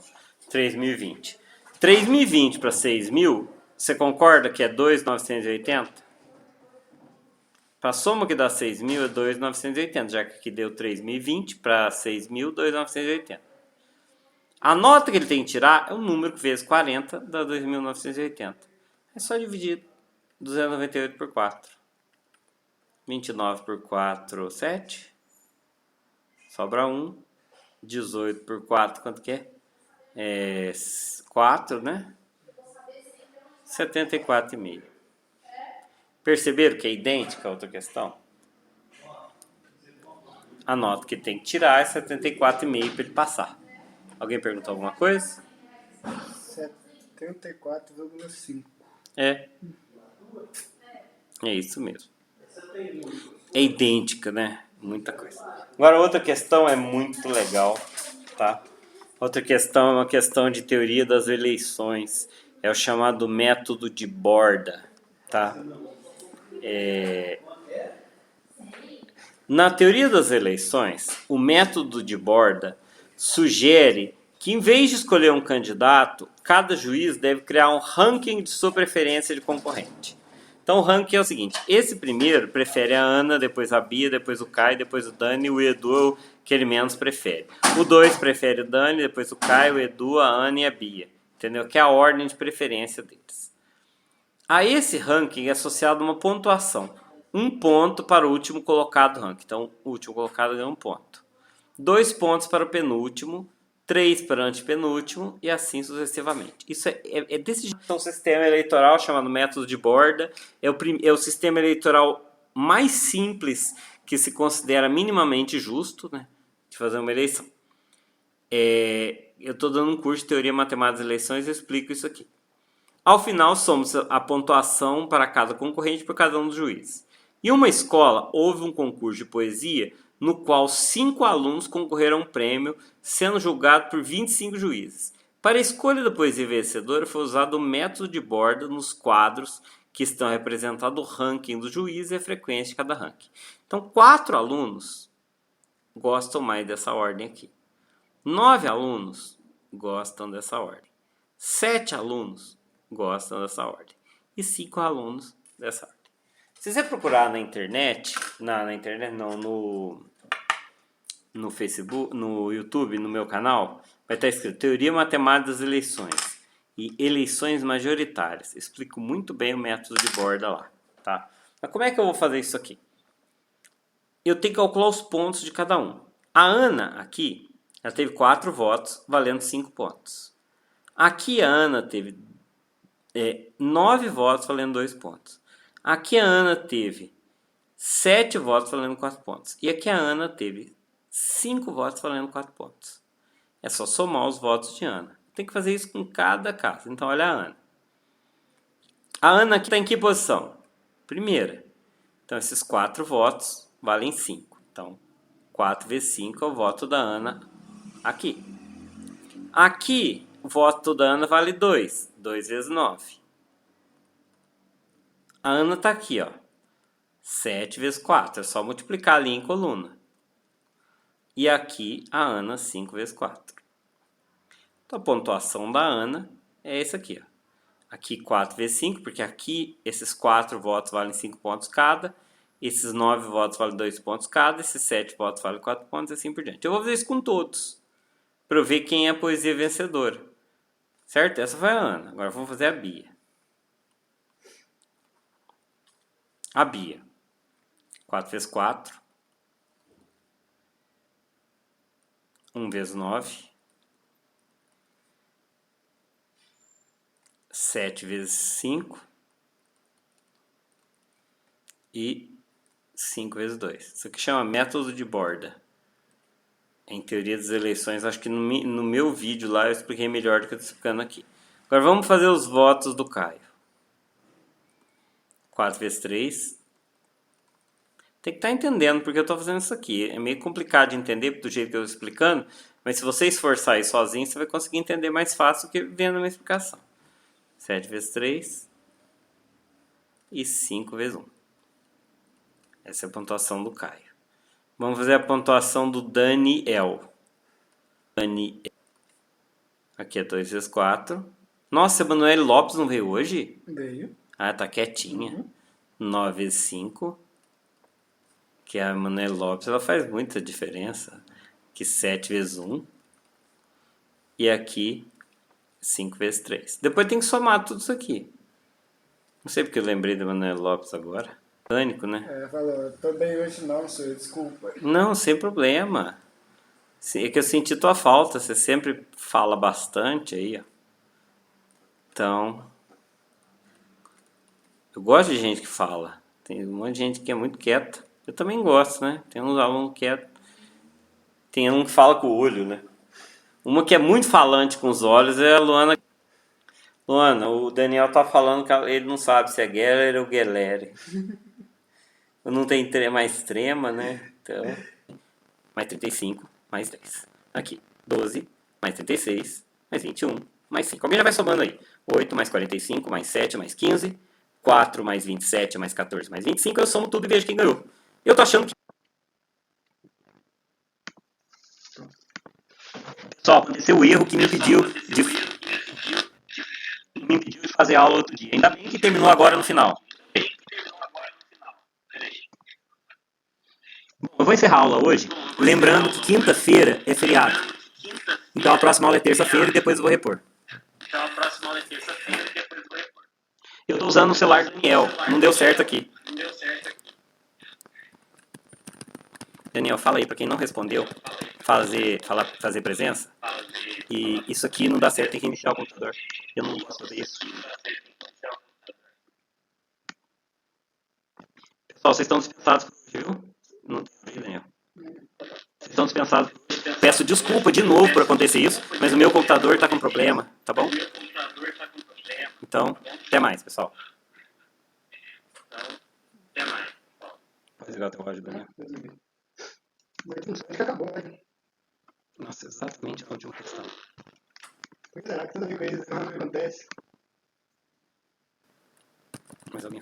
3.020. 3.020 para 6.000, você concorda que é 2.980? Para a soma que dá 6.000 é 2.980, já que aqui deu 3.020 para 6.000, 2.980. A nota que ele tem que tirar é o número que vezes 40 dá 2.980. É só dividir 298 por 4. 29 por 4, 7. Sobra 1. 18 por 4, quanto que é? 4, né? 74,5. Perceberam que é idêntica a outra questão? A nota que tem que tirar é 74,5 para ele passar. Alguém perguntou alguma coisa? 74,5. É isso mesmo. É idêntica, né? Muita coisa. Agora, outra questão é muito legal, tá? Outra questão é uma questão de teoria das eleições. É o chamado método de Borda, tá? Na teoria das eleições, o método de Borda sugere que, em vez de escolher um candidato, cada juiz deve criar um ranking de sua preferência de concorrente. Então o ranking é o seguinte: esse primeiro prefere a Ana, depois a Bia, depois o Caio, depois o Dani e o Edu, que ele menos prefere. O 2 prefere o Dani, depois o Caio, o Edu, a Ana e a Bia. Entendeu? Que é a ordem de preferência deles. A esse ranking é associado uma pontuação. 1 ponto para o último colocado do ranking. Então o último colocado ganha 1 ponto. 2 pontos para o penúltimo. 3 para o antepenúltimo e assim sucessivamente. Isso é desse jeito. Então, um sistema eleitoral chamado método de Borda é o sistema eleitoral mais simples que se considera minimamente justo, né, de fazer uma eleição. Eu estou dando um curso de teoria matemática das eleições e eu explico isso aqui. Ao final, somos a pontuação para cada concorrente por cada um dos juízes. Em uma escola, houve um concurso de poesia no qual 5 alunos concorreram a um prêmio, sendo julgado por 25 juízes. Para a escolha da poesia vencedora, foi usado o método de Borda nos quadros que estão representados o ranking do juiz e a frequência de cada ranking. Então, 4 alunos gostam mais dessa ordem aqui. 9 alunos gostam dessa ordem. 7 alunos gostam dessa ordem. E 5 alunos dessa ordem. Se você procurar na internet, no Facebook, no YouTube, no meu canal, vai estar escrito Teoria Matemática das Eleições e Eleições Majoritárias. Explico muito bem o método de Borda lá, tá? Mas como é que eu vou fazer isso aqui? Eu tenho que calcular os pontos de cada um. A Ana, aqui, ela teve 4 votos, valendo 5 pontos. Aqui a Ana teve 9 votos, valendo 2 pontos. Aqui a Ana teve 7 votos valendo 4 pontos. E aqui a Ana teve 5 votos valendo 4 pontos. é só somar os votos de Ana. Tem que fazer isso com cada caso. Então, olha a Ana. A Ana aqui está em que posição? Primeira. Então, esses 4 votos valem 5. Então, 4 vezes 5 é o voto da Ana aqui. Aqui, o voto da Ana vale 2. 2 vezes 9. A Ana está aqui, ó. 7 vezes 4. É só multiplicar ali em coluna. E aqui, a Ana, 5 vezes 4. Então, a pontuação da Ana é esse aqui, ó. Aqui 4 vezes 5, porque aqui esses 4 votos valem 5 pontos cada. Esses 9 votos valem 2 pontos cada. Esses 7 votos valem 4 pontos e assim por diante. Eu vou fazer isso com todos, para eu ver quem é a poesia vencedora. Certo? Essa foi a Ana. Agora vamos fazer a Bia. A Bia. 4 vezes 4. 1 vezes 9. 7 vezes 5 e 5 vezes 2. Isso aqui chama método de borda. Em teoria das eleições, acho que no meu vídeo lá eu expliquei melhor do que eu estou explicando aqui. Agora vamos fazer os votos do Caio. 4 vezes 3. Tem que estar entendendo porque eu estou fazendo isso aqui. É meio complicado de entender do jeito que eu estou explicando, mas se você esforçar aí sozinho, você vai conseguir entender mais fácil do que vendo uma explicação. 7 vezes 3 e 5 vezes 1. Essa é a pontuação do Caio. Vamos fazer a pontuação do Daniel. Aqui é 2 vezes 4. Nossa, a Emanuele Lopes não veio hoje? Veio. Ah, tá quietinha. 9 vezes 5. Que a Emanuele Lopes, ela faz muita diferença. Aqui 7 vezes 1. E aqui 5 vezes 3. Depois tem que somar tudo isso aqui. Não sei porque eu lembrei da Emanuele Lopes agora. Pânico, né? Falou, tô bem hoje não, senhor, desculpa. Não, sem problema. É que eu senti tua falta. Você sempre fala bastante aí, ó. Então, eu gosto de gente que fala. Tem um monte de gente que é muito quieta. Eu também gosto, né? Tem uns alunos quietos. Tem um que fala com o olho, né? Uma que é muito falante com os olhos é a Luana. Luana, o Daniel tá falando que ele não sabe se é Geller ou Geller. Não tem mais trema, né? Então, mais 35, mais 10. Aqui, 12, mais 36, mais 21, mais 5. Alguém já vai somando aí. 8 mais 45, mais 7, mais 15. 4 mais 27, mais 14, mais 25. Eu somo tudo e vejo quem ganhou. Eu tô achando que... Só aconteceu o erro que me impediu de fazer aula outro dia. Ainda bem que terminou agora no final. Eu vou encerrar a aula hoje, lembrando que quinta-feira é feriado. Então a próxima aula é terça-feira e depois eu vou repor. Eu tô usando o celular do Daniel, não deu certo aqui. Daniel, fala aí, pra quem não respondeu, fazer presença. E isso aqui não dá certo, tem que iniciar o computador. Eu não posso fazer isso. Pessoal, vocês estão dispensados hoje, viu? Não tem, Daniel. Vocês estão dispensados. Peço desculpa de novo por acontecer isso, mas o meu computador está com problema, tá bom? Então, até mais, pessoal. Pode ligar o teu áudio, Daniel. Mas acabou, né? Nossa, exatamente a última questão. Será que toda vez que acontece? Mas alguém